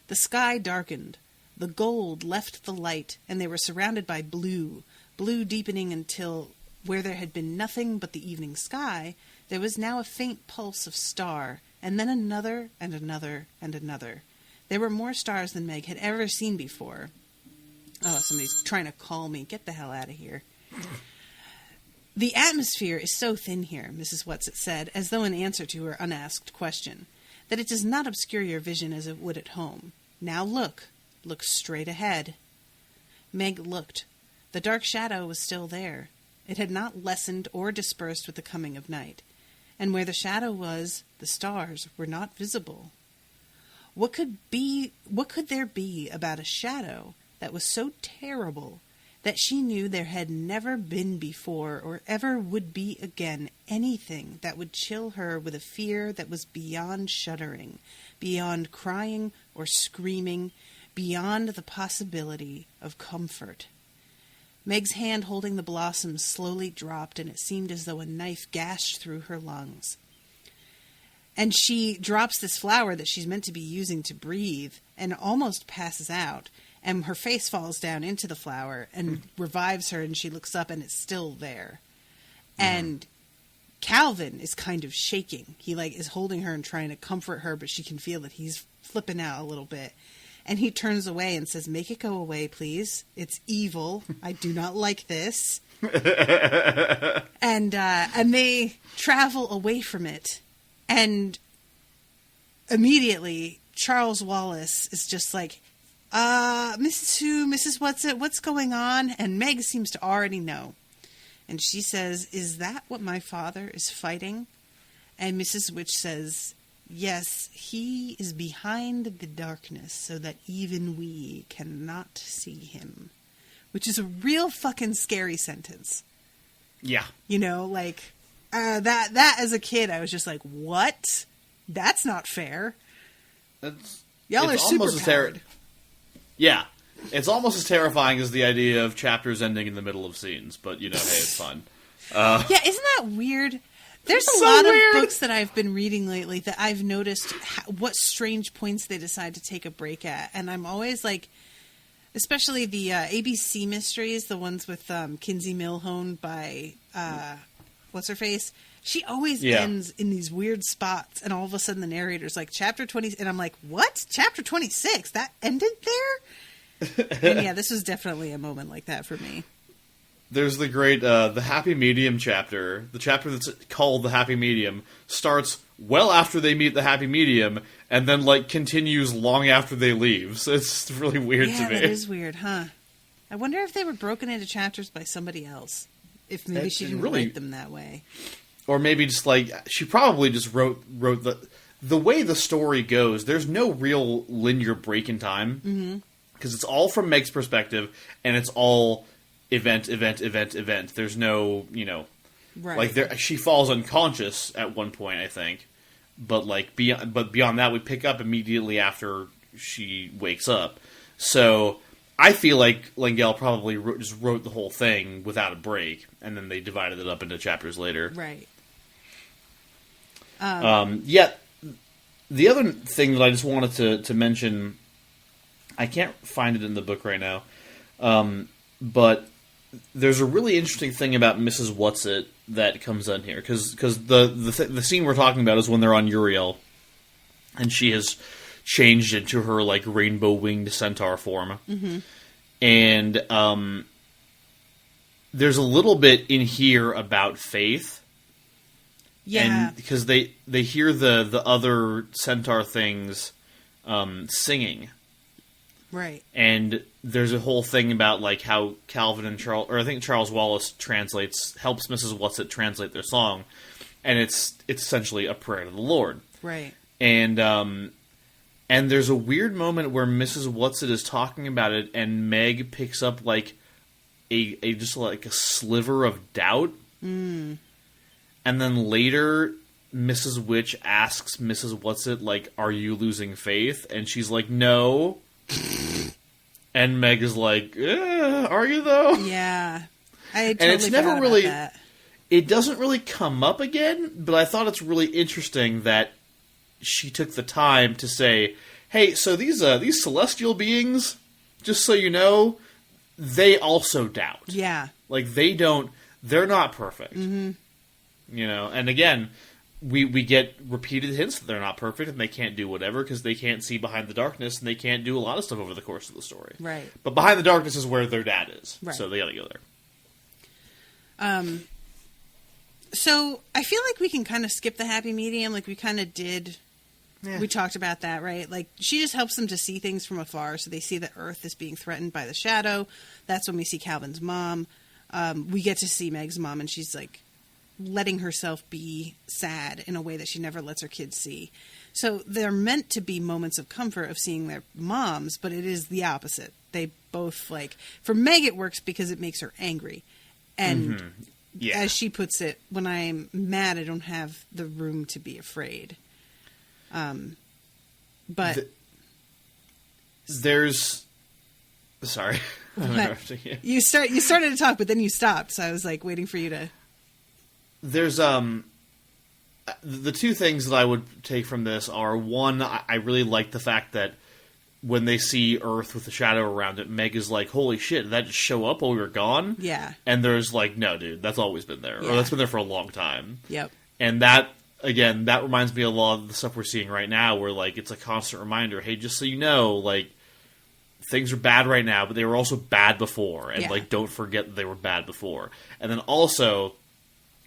The sky darkened. The gold left the light, and they were surrounded by blue deepening until, where there had been nothing but the evening sky, there was now a faint pulse of star, and then another, and another, and another. There were more stars than Meg had ever seen before. Oh, somebody's trying to call me. Get the hell out of here. "The atmosphere is so thin here," Mrs. Whatsit said, as though in answer to her unasked question, "that it does not obscure your vision as it would at home. Now look. Look straight ahead." Meg looked. The dark shadow was still there. It had not lessened or dispersed with the coming of night. And where the shadow was, the stars were not visible. What could there be about a shadow that was so terrible that she knew there had never been before or ever would be again anything that would chill her with a fear that was beyond shuddering, beyond crying or screaming, beyond the possibility of comfort? Meg's hand holding the blossoms slowly dropped, and it seemed as though a knife gashed through her lungs. And she drops this flower that she's meant to be using to breathe and almost passes out, and her face falls down into the flower and revives her, and she looks up, and it's still there. And Calvin is kind of shaking. He like is holding her and trying to comfort her, but she can feel that he's flipping out a little bit. And he turns away and says, "Make it go away, please. It's evil. I do not like this." and they travel away from it. And immediately, Charles Wallace is just like, Mrs. Who, Mrs. What's going on? And Meg seems to already know. And she says, "Is that what my father is fighting?" And Mrs. Witch says, "Yes, he is behind the darkness so that even we cannot see him." Which is a real fucking scary sentence. Yeah. You know, like, that as a kid, I was just like, what? That's not fair. Y'all are super powered. Yeah. It's almost as terrifying as the idea of chapters ending in the middle of scenes, but, hey, it's fun. Yeah, isn't that weird? There's a so lot weird. of books that I've been reading lately that I've noticed what strange points they decide to take a break at. And I'm always like, especially the ABC mysteries, the ones with Kinsey Milhone by, what's-her-face? She always ends in these weird spots, and all of a sudden the narrator's like, chapter 20, and I'm like, what? Chapter 26? That ended there? And yeah, this was definitely a moment like that for me. There's the great, the Happy Medium chapter. The chapter that's called The Happy Medium starts well after they meet the Happy Medium, and then, continues long after they leave. So it's really weird to me. Yeah, that is weird, huh? I wonder if they were broken into chapters by somebody else. If maybe she didn't write them that way. Or maybe just, she probably just wrote the way the story goes, there's no real linear break in time. Mm-hmm. Because it's all from Meg's perspective, and it's all event. There's no, right. She falls unconscious at one point, I think, but beyond that, we pick up immediately after she wakes up. So I feel like Langell probably just wrote the whole thing without a break, and then they divided it up into chapters later. Right. Yet the other thing that I just wanted to mention, I can't find it in the book right now, but there's a really interesting thing about Mrs. Whatsit that comes in here, because the scene we're talking about is when they're on Uriel, and she has changed into her rainbow winged centaur form, mm-hmm. and there's a little bit in here about faith. Yeah, and because they hear the other centaur things singing. Right. And there's a whole thing about how Calvin and Charles Wallace helps Mrs. Whatsit translate their song, and it's essentially a prayer to the Lord. Right. And there's a weird moment where Mrs. Whatsit is talking about it, and Meg picks up a sliver of doubt. Mm. And then later, Mrs. Witch asks Mrs. Whatsit, "Are you losing faith?" And she's like, "No." And Meg is like, "Are you though?" Yeah, I totally and it's never really. That. It doesn't really come up again, but I thought it's really interesting that she took the time to say, "Hey, so these celestial beings, just so you know, they also doubt. Yeah, they're not perfect." Mm-hmm. And again, we get repeated hints that they're not perfect and they can't do whatever because they can't see behind the darkness and they can't do a lot of stuff over the course of the story. Right. But behind the darkness is where their dad is. Right. So they gotta go there. So I feel like we can kind of skip the happy medium like we kind of did. Yeah. We talked about that, right? She just helps them to see things from afar. So they see that Earth is being threatened by the shadow. That's when we see Calvin's mom. We get to see Meg's mom, and she's letting herself be sad in a way that she never lets her kids see. So they're meant to be moments of comfort of seeing their moms, but it is the opposite. They both for Meg it works because it makes her angry. And Mm-hmm. Yeah. as she puts it, when I'm mad, I don't have the room to be afraid. But there's sorry. I'm interrupting you. You started to talk, but then you stopped. So I was waiting for you to. There's the two things that I would take from this are, one, I really like the fact that when they see Earth with the shadow around it, Meg is like, holy shit, did that just show up while we were gone? Yeah. And there's like, no, dude, that's always been there. Yeah. Or that's been there for a long time. Yep. And that, again, that reminds me a lot of the stuff we're seeing right now, where, like, it's a constant reminder, hey, just so you know, like, things are bad right now, but they were also bad before. And, like, don't forget that they were bad before. And then also,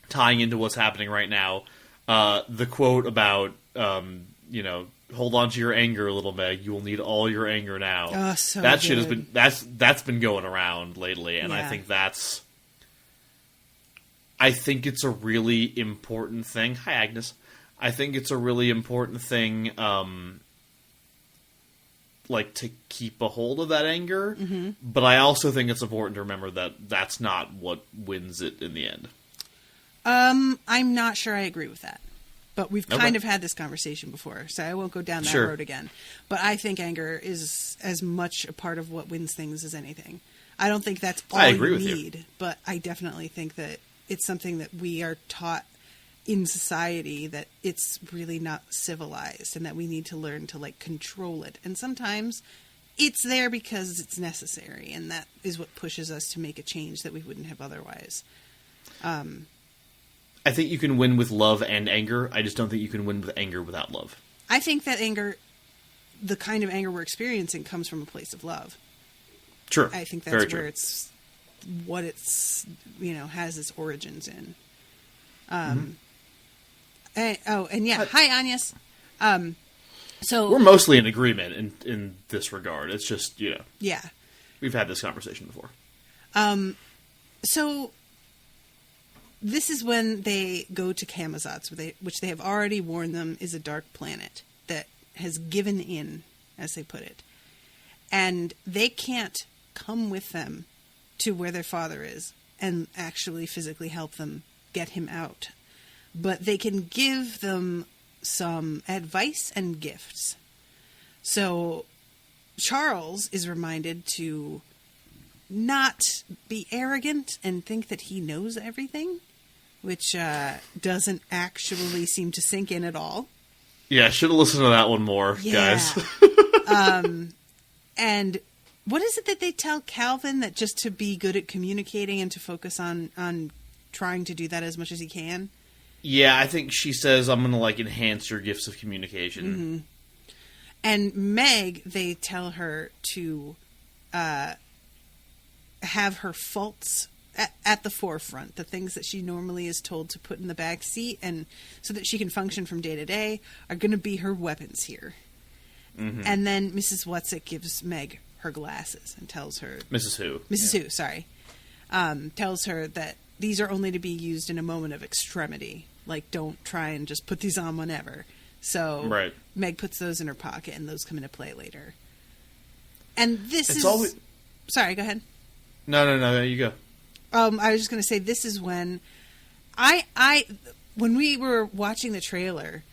tying into what's happening right now, the quote about, you know, hold on to your anger, little Meg. You will need all your anger now. Oh, so that good. shit has been that's been going around lately, and I think it's a really important thing. Hi, Agnes. I think it's a really important thing, like, to keep a hold of that anger. Mm-hmm. But I also think it's important to remember that that's not what wins it in the end. I'm not sure I agree with that. But we've kind of had this conversation before, so I won't go down that road again. But I think anger is as much a part of what wins things as anything. I don't think that's all you need, but I definitely think that it's something that we are taught in society, that it's really not civilized and that we need to learn to, like, control it. And sometimes it's there because it's necessary, and that is what pushes us to make a change that we wouldn't have otherwise. I think you can win with love and anger. I just don't think you can win with anger without love. I think that anger, the kind of anger we're experiencing, comes from a place of love. Sure. I think that's where it's what it's, you know, has its origins in. And hi, Agnes. So we're mostly in agreement in this regard. It's just, you know. Yeah. We've had this conversation before. So this is when they go to Camazotz, which they have already warned them is a dark planet that has given in, as they put it. And they can't come with them to where their father is and actually physically help them get him out. But they can give them some advice and gifts. So Charles is reminded to not be arrogant and think that he knows everything, which doesn't actually seem to sink in at all. Yeah, should have listened to that one more, guys. And what is it that they tell Calvin, that just to be good at communicating and to focus on trying to do that as much as he can? Yeah, I think she says, I'm going to, like, enhance your gifts of communication. Mm-hmm. And Meg, they tell her to have her faults at the forefront, the things that she normally is told to put in the back seat, and so that she can function from day to day, are going to be her weapons here. Mm-hmm. And then Mrs. Whatsit gives Meg her glasses and tells her... Mrs. Who. Who, sorry. Tells her that these are only to be used in a moment of extremity. Like, don't try and just put these on whenever. So Meg puts those in her pocket, and those come into play later. And this is... Sorry, go ahead. No, you go. I was just going to say, this is when when we were watching the trailer,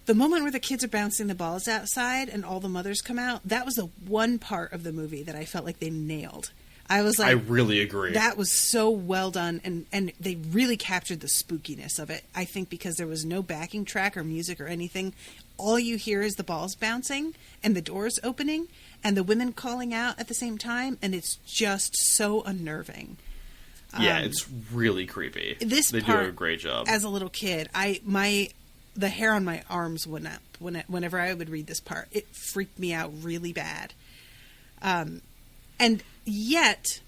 the moment where the kids are bouncing the balls outside and all the mothers come out, that was the one part of the movie that I felt like they nailed. I was like, I really agree. That was so well done, and they really captured the spookiness of it. I think because there was no backing track or music or anything. All you hear is the balls bouncing and the doors opening and the women calling out at the same time, and it's just so unnerving. Yeah, it's really creepy. They do a great job. As a little kid, the hair on my arms went up whenever I would read this part. It freaked me out really bad. And yet,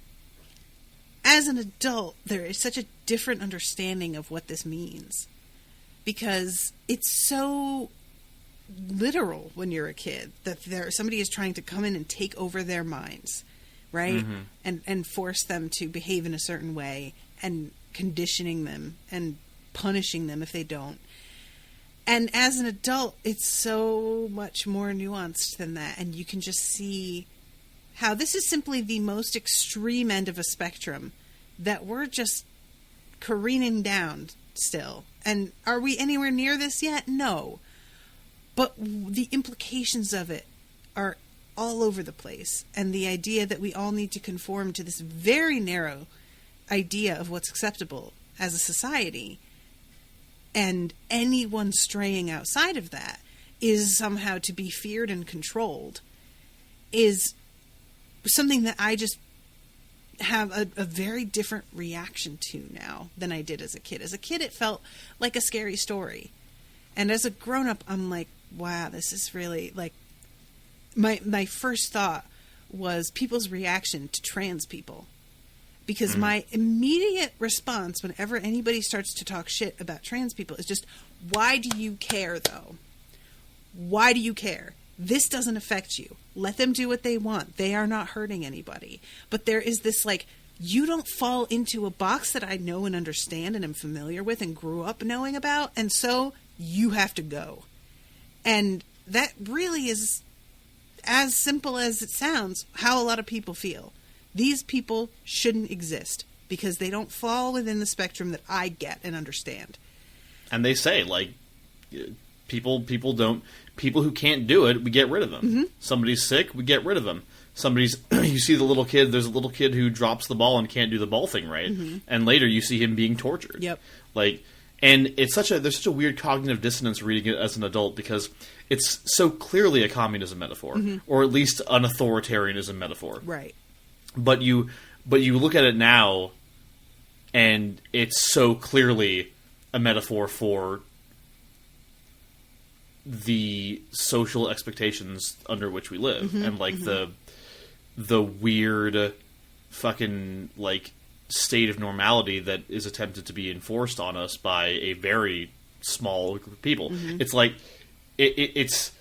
as an adult, there is such a different understanding of what this means, because it's so literal when you're a kid that somebody is trying to come in and take over their minds. Right? Mm-hmm. And force them to behave in a certain way, and conditioning them and punishing them if they don't. And as an adult, it's so much more nuanced than that. And you can just see how this is simply the most extreme end of a spectrum that we're just careening down still. And are we anywhere near this yet? No. But the implications of it are all over the place, and the idea that we all need to conform to this very narrow idea of what's acceptable as a society, and anyone straying outside of that is somehow to be feared and controlled, is something that I just have a very different reaction to now than I did as a kid. As a kid, it felt like a scary story. And as a grown-up, I'm like, wow, this is really, like, my first thought was people's reaction to trans people. Because my immediate response whenever anybody starts to talk shit about trans people is just, why do you care, though? Why do you care? This doesn't affect you. Let them do what they want. They are not hurting anybody. But there is this, like, you don't fall into a box that I know and understand and am familiar with and grew up knowing about, and so you have to go. And that really is, as simple as it sounds, how a lot of people feel. These people shouldn't exist because they don't fall within the spectrum that I get and understand. And they say, like, people who can't do it, we get rid of them. Mm-hmm. Somebody's sick, we get rid of them. You see the little kid, there's a little kid who drops the ball and can't do the ball thing right. Mm-hmm. And later you see him being tortured. Yep. Like, and there's such a weird cognitive dissonance reading it as an adult because it's so clearly a communism metaphor, or at least an authoritarianism metaphor. Right. But you look at it now, and it's so clearly a metaphor for the social expectations under which we live, and like the weird fucking like state of normality that is attempted to be enforced on us by a very small group of people. It's like it's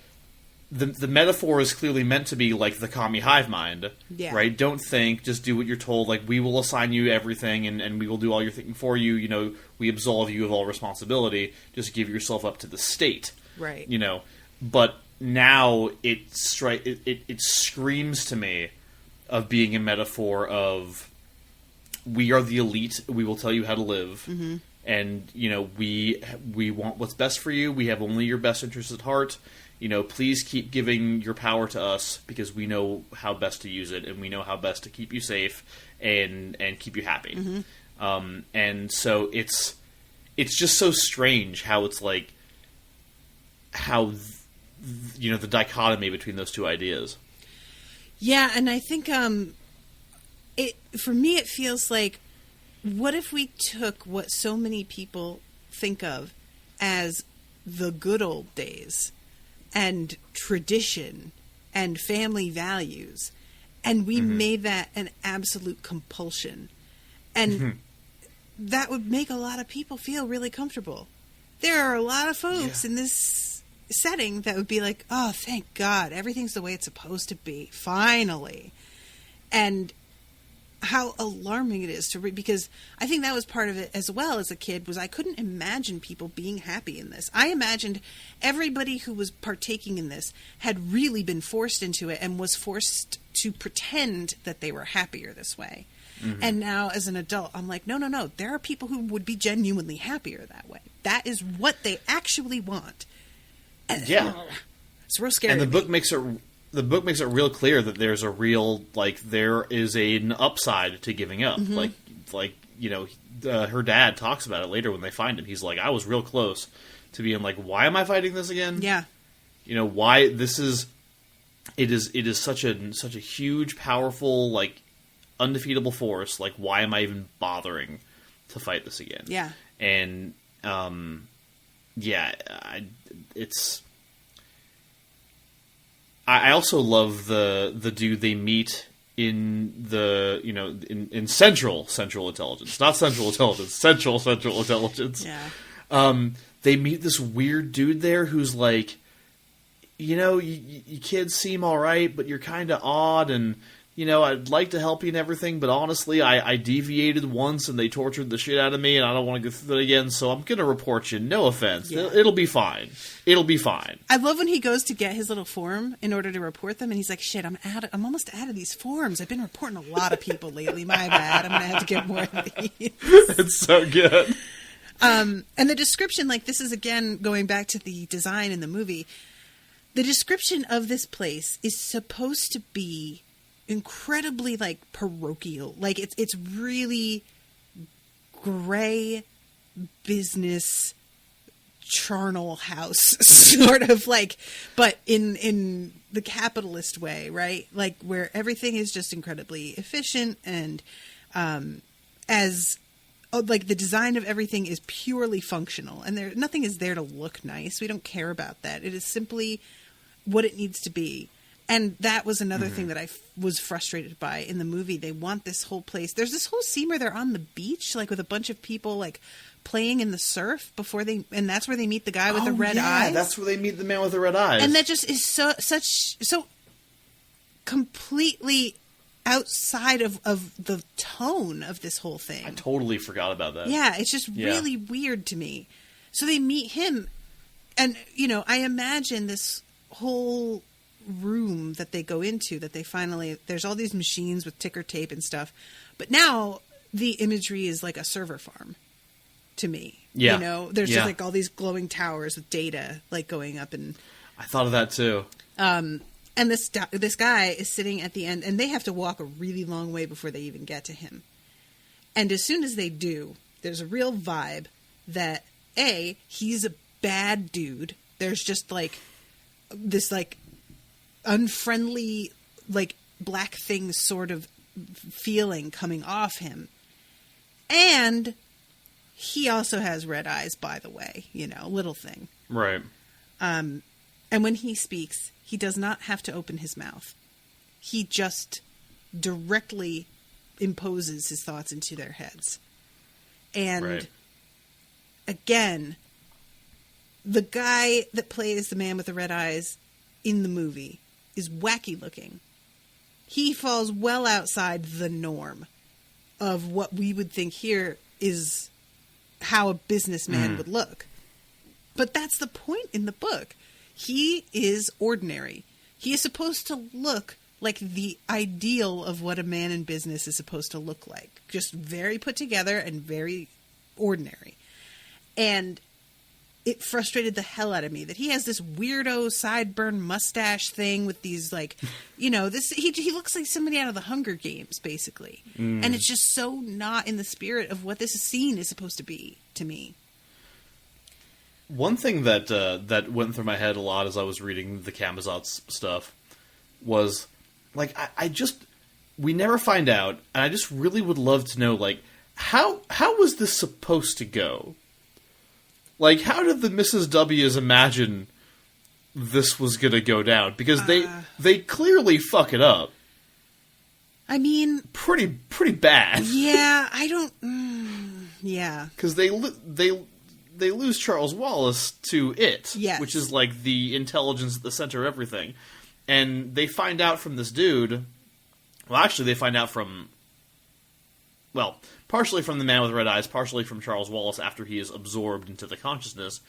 the metaphor is clearly meant to be like the commie hive mind, right? Don't think, just do what you're told. Like, we will assign you everything, and we will do all your thinking for you. You know, we absolve you of all responsibility. Just give yourself up to the state, right? You know, but now it screams to me of being a metaphor of, we are the elite. We will tell you how to live, and you know, we want what's best for you. We have only your best interests at heart. You know, please keep giving your power to us because we know how best to use it, and we know how best to keep you safe and keep you happy. And so it's just so strange how it's like you know, the dichotomy between those two ideas. Yeah, and I think for me it feels like, what if we took what so many people think of as the good old days and tradition and family values, and we made that an absolute compulsion, and that would make a lot of people feel really comfortable. There are a lot of folks in this setting that would be like, oh, thank God, everything's the way it's supposed to be, finally. And how alarming it is to read, because I think that was part of it as well as a kid, was I couldn't imagine people being happy in this. I imagined everybody who was partaking in this had really been forced into it and was forced to pretend that they were happier this way. And now as an adult, I'm like, no, there are people who would be genuinely happier that way. That is what they actually want. And, it's real scary. And the book makes it real clear that there's a real, like, there is an upside to giving up. Like you know, her dad talks about it later when they find him. He's like, I was real close to being like, why am I fighting this again? Yeah. You know, why this is, it is such a huge, powerful, like, undefeatable force. Like, why am I even bothering to fight this again? Yeah. And, I also love the dude they meet in the, you know, in Central Intelligence. Not Central Intelligence, Central Intelligence. Yeah. They meet this weird dude there who's like, you know, you kids seem alright, but you're kind of odd, and, you know, I'd like to help you and everything, but honestly, I deviated once and they tortured the shit out of me, and I don't want to go through that again, so I'm going to report you. No offense. Yeah. It'll be fine. It'll be fine. I love when he goes to get his little form in order to report them, and he's like, shit, I'm almost out of these forms. I've been reporting a lot of people lately. My bad. I'm going to have to get more of these. It's so good. And the description, like, this is, again, going back to the design in the movie, the description of this place is supposed to be incredibly, like, parochial. Like, it's really gray business charnel house sort of like, but in the capitalist way, right? Like where everything is just incredibly efficient and like the design of everything is purely functional and nothing is there to look nice. We don't care about that. It is simply what it needs to be. And that was another thing that I was frustrated by in the movie. They want this whole place. There's this whole scene where they're on the beach, like with a bunch of people, like playing in the surf and that's where they meet the guy with the red eyes. That's where they meet the man with the red eyes. And that just is so completely outside of the tone of this whole thing. I totally forgot about that. Yeah, it's just really weird to me. So they meet him, and I imagine this whole room that they go into, that they finally, there's all these machines with ticker tape and stuff, but now the imagery is like a server farm to me. There's just like all these glowing towers with data like going up, and I thought of that too. And this guy is sitting at the end, and they have to walk a really long way before they even get to him. And as soon as they do, there's a real vibe that he's a bad dude. There's just like this like unfriendly, like black thing sort of feeling coming off him. And he also has red eyes, by the way, little thing. Right. And when he speaks, he does not have to open his mouth. He just directly imposes his thoughts into their heads. And again, the guy that plays the man with the red eyes in the movie is wacky looking. He falls well outside the norm of what we would think here is how a businessman would look. But that's the point in the book. He is ordinary. He is supposed to look like the ideal of what a man in business is supposed to look like. Just very put together and very ordinary. And it frustrated the hell out of me that he has this weirdo sideburn mustache thing with these like, this, he looks like somebody out of the Hunger Games, basically. And it's just so not in the spirit of what this scene is supposed to be to me. One thing that went through my head a lot as I was reading the Camazotz stuff was, like, we never find out, and I just really would love to know, like, how was this supposed to go? Like, how did the Mrs. W's imagine this was gonna go down? Because they clearly fuck it up. I mean, pretty bad. Yeah, I don't. Yeah, because they lose Charles Wallace to it, yes, which is like the intelligence at the center of everything, and they find out from this dude. Well, actually, they find out from. Well, partially from the man with red eyes, partially from Charles Wallace after he is absorbed into the consciousness.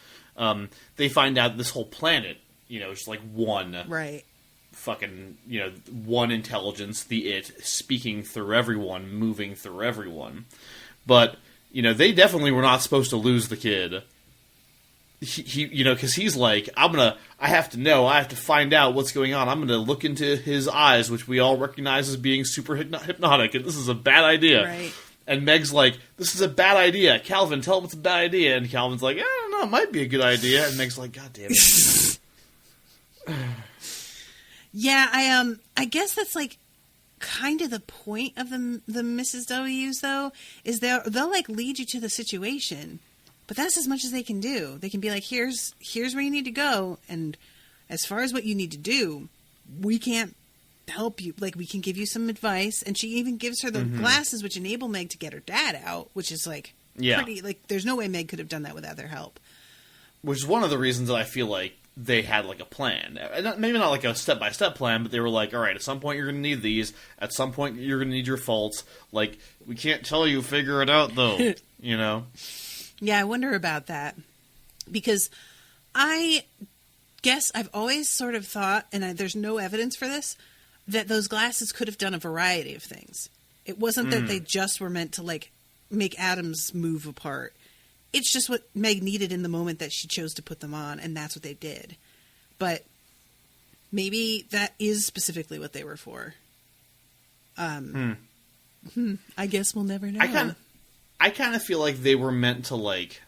They find out this whole planet, it's like one. Right. Fucking, one intelligence, the it, speaking through everyone, moving through everyone. But, they definitely were not supposed to lose the kid. He because he's like, I have to find out what's going on. I'm going to look into his eyes, which we all recognize as being super hypnotic, and this is a bad idea. Right. And Meg's like, this is a bad idea. Calvin, tell him it's a bad idea. And Calvin's like, I don't know, it might be a good idea. And Meg's like, God damn it. Yeah, I guess that's like kind of the point of the Mrs. W's though, is they'll like lead you to the situation, but that's as much as they can do. They can be like, here's where you need to go, and as far as what you need to do, we can't help you. Like, we can give you some advice, and she even gives her the glasses which enable Meg to get her dad out, which is like pretty, like, there's no way Meg could have done that without their help. Which is one of the reasons that I feel like they had like a plan. Maybe not like a step-by-step plan, but they were like, all right, at some point you're going to need these. At some point you're going to need your faults. Like, we can't tell you, figure it out, though. Yeah, I wonder about that. Because I guess I've always sort of thought, and there's no evidence for this, that those glasses could have done a variety of things. It wasn't that they just were meant to, like, make atoms move apart. It's just what Meg needed in the moment that she chose to put them on, and that's what they did. But maybe that is specifically what they were for. I guess we'll never know. I kind of feel like they were meant to, like,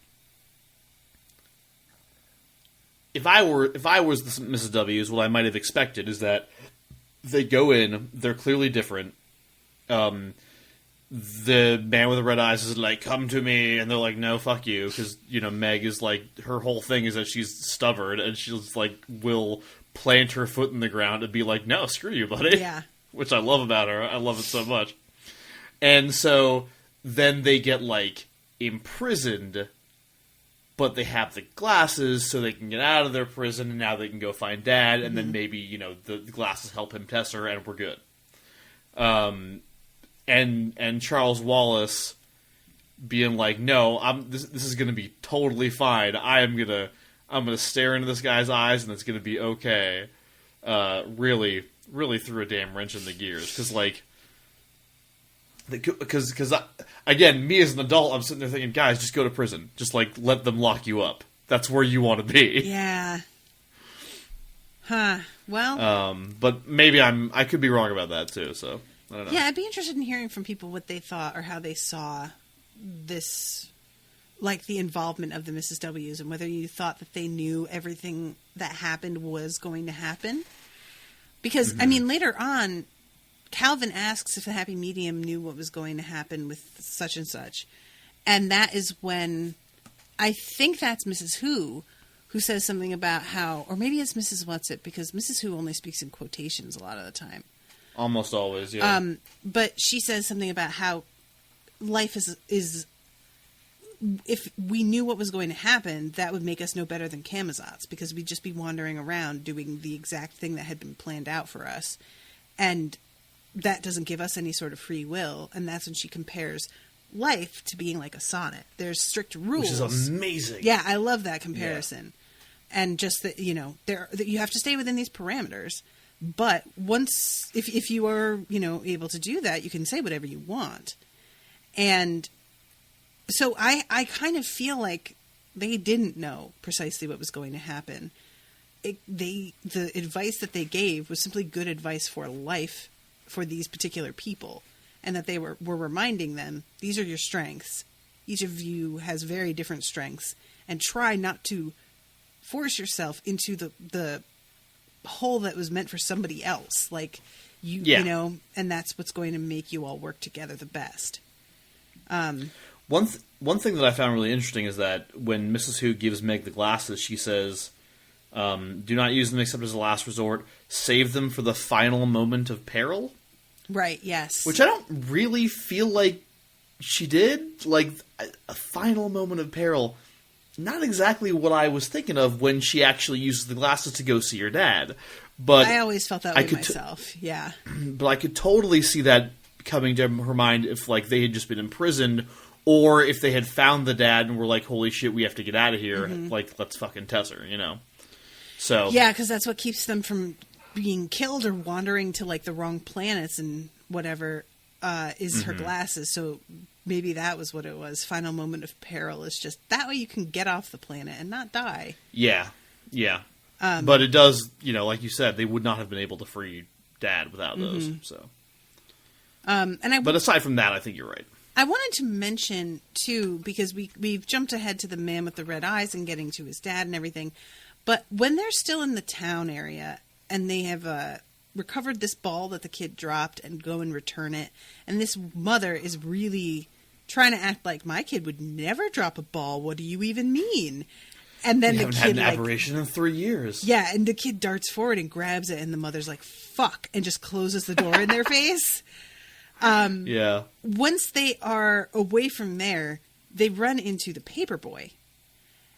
if I was the Mrs. W's, what I might have expected is that they go in, they're clearly different. The man with the red eyes is like, "Come to me," and they're like, "No, fuck you," because Meg is like, her whole thing is that she's stubborn and she's like will plant her foot in the ground and be like, "No, screw you, buddy." Yeah, which I love about her. I love it so much. And so then they get like imprisoned, but they have the glasses so they can get out of their prison, and now they can go find Dad, and then maybe the glasses help him test her, and we're good. And Charles Wallace being like, "No, this is going to be totally fine. I'm gonna stare into this guy's eyes, and it's going to be okay." Really, really threw a damn wrench in the gears because again, me as an adult, I'm sitting there thinking, guys, just go to prison. Just like let them lock you up. That's where you want to be. Yeah. Huh. Well. But maybe I could be wrong about that too. So. I don't know. Yeah, I'd be interested in hearing from people what they thought or how they saw this, like the involvement of the Mrs. W's, and whether you thought that they knew everything that happened was going to happen. Because, I mean, later on, Calvin asks if the happy medium knew what was going to happen with such and such. And that is when, I think that's Mrs. Who says something about how, or maybe it's Mrs. Whatsit, because Mrs. Who only speaks in quotations a lot of the time. Almost always, yeah. But she says something about how life is if we knew what was going to happen, that would make us no better than Camazotz, because we'd just be wandering around doing the exact thing that had been planned out for us. And that doesn't give us any sort of free will. And that's when she compares life to being like a sonnet. There's strict rules. Which is amazing. Yeah, I love that comparison. Yeah. And just that, that you have to stay within these parameters. But once, if you are, able to do that, you can say whatever you want. And so I kind of feel like they didn't know precisely what was going to happen. The advice that they gave was simply good advice for life for these particular people. And that they were reminding them, these are your strengths. Each of you has very different strengths. And try not to force yourself into the hole that was meant for somebody else, and that's what's going to make you all work together the best. One thing that I found really interesting is that when Mrs. Who gives Meg the glasses, she says, "Do not use them except as a last resort. Save them for the final moment of peril." Right. Yes. Which I don't really feel like she did. Like a final moment of peril. Not exactly what I was thinking of when she actually uses the glasses to go see her dad. But I always felt that way myself. Yeah. But I could totally see that coming to her mind if they had just been imprisoned, or if they had found the dad and were like, "Holy shit, we have to get out of here." Mm-hmm. Let's fucking test her, So yeah, because that's what keeps them from being killed or wandering to the wrong planets and whatever is her glasses. So maybe that was what it was. Final moment of peril is just that way you can get off the planet and not die. Yeah. Yeah. But it does, like you said, they would not have been able to free Dad without those. So, but aside from that, I think you're right. I wanted to mention too, because we've jumped ahead to the man with the red eyes and getting to his dad and everything. But when they're still in the town area and they have recovered this ball that the kid dropped and go and return it, and this mother is really trying to act like, my kid would never drop a ball. What do you even mean? And then the kid had an aberration in 3 years. Yeah, and the kid darts forward and grabs it, and the mother's like, "Fuck," and just closes the door in their face. Yeah. Once they are away from there, they run into the paper boy,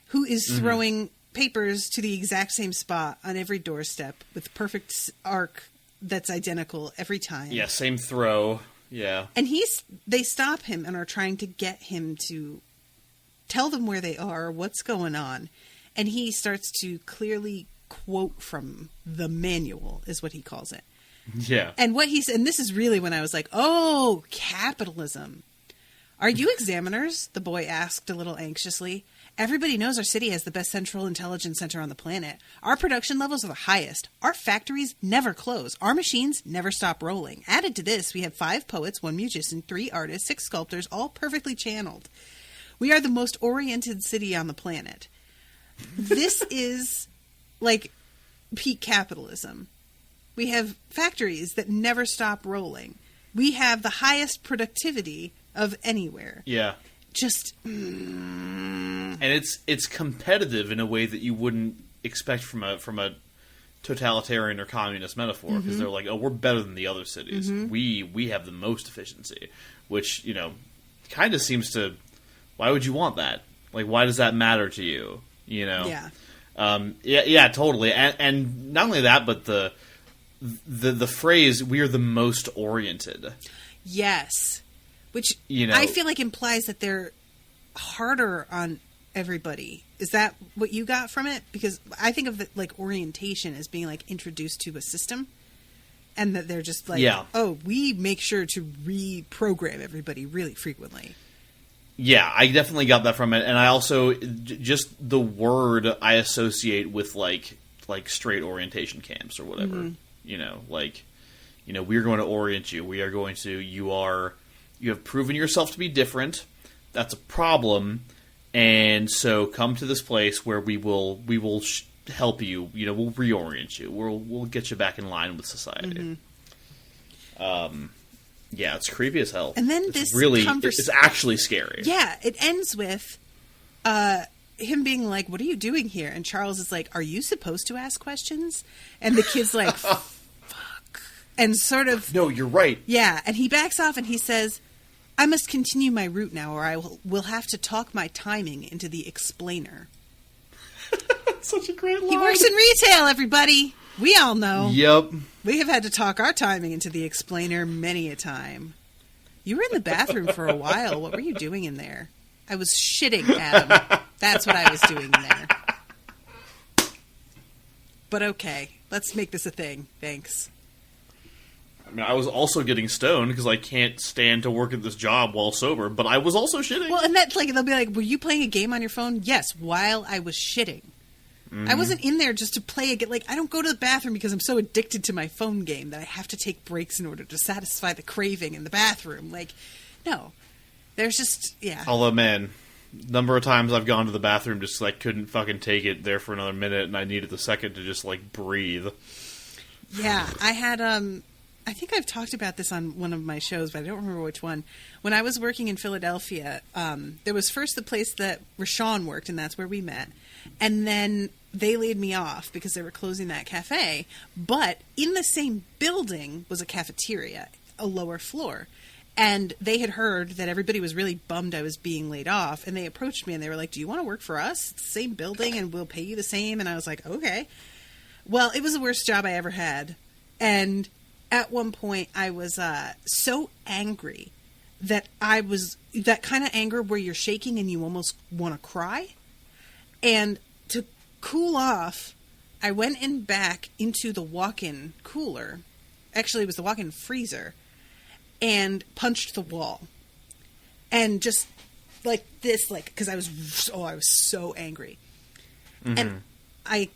who is throwing papers to the exact same spot on every doorstep with perfect arc that's identical every time. Yeah, same throw. Yeah. And they stop him and are trying to get him to tell them where they are, what's going on. And he starts to clearly quote from the manual, is what he calls it. Yeah. And and this is really when I was like, oh, capitalism. "Are you examiners?" the boy asked a little anxiously. "Everybody knows our city has the best central intelligence center on the planet. Our production levels are the highest. Our factories never close. Our machines never stop rolling. Added to this, we have 5 poets, 1 musician, 3 artists, 6 sculptors, all perfectly channeled. We are the most oriented city on the planet." This is like peak capitalism. We have factories that never stop rolling. We have the highest productivity of anywhere. Yeah. Just... And it's competitive in a way that you wouldn't expect from a totalitarian or communist metaphor, because they're like, oh, we're better than the other cities. We have the most efficiency, which, you know, kind of seems to... Why would you want that? Like, why does that matter to you? You know? Yeah. Yeah, totally. And not only that, but the phrase, we are the most oriented. Yes. Which, you know, I feel like implies that they're harder on everybody. Is that what you got from it? Because I think of it like orientation as being like introduced to a system, and that they're just like, oh, we make sure to reprogram everybody really frequently. Yeah, I definitely got that from it, and I also just the word I associate with like straight orientation camps or whatever. You know, like, you know, we're going to orient you. We are going to. You have proven yourself to be different. That's a problem, and so come to this place where we will help you. You know, we'll reorient you. We'll get you back in line with society. Yeah, it's creepy as hell. And then it's it's actually scary. Yeah, it ends with him being like, "What are you doing here?" And Charles is like, "Are you supposed to ask questions?" And the kid's like, "Fuck," and sort of, no, you're right. Yeah, and he backs off and he says, "I must continue my route now, or I will have to talk my timing into the explainer." Such a great line. He works in retail, everybody. We all know. Yep. We have had to talk our timing into the explainer many a time. You were in the bathroom for a while. What were you doing in there? I was shitting, Adam. That's what I was doing in there. But okay, let's make this a thing. Thanks. I mean, I was also getting stoned because I can't stand to work at this job while sober, but I was also shitting. Well, and that's like, they'll be like, were you playing a game on your phone? Yes, while I was shitting. I wasn't in there just to play a game. Like, I don't go to the bathroom because I'm so addicted to my phone game that I have to take breaks in order to satisfy the craving in the bathroom. Like, no. There's just, yeah. Although, man, number of times I've gone to the bathroom just, like, couldn't fucking take it there for another minute, and I needed the second to just, like, breathe. Yeah, I had, I think I've talked about this on one of my shows, but I don't remember which one. When I was working in Philadelphia, there was first the place that Rashawn worked, and that's where we met. And then they laid me off because they were closing that cafe. But in the same building was a cafeteria, a lower floor. And they had heard that everybody was really bummed I was being laid off. And they approached me and they were like, do you want to work for us? It's the same building and we'll pay you the same. And I was like, okay. Well, it was the worst job I ever had. And at one point I was so angry that I was that kind of anger where you're shaking and you almost want to cry. And to cool off, I went back into the walk-in cooler. Actually, it was the walk-in freezer. And punched the wall. And just like this, like, because I was so angry. And I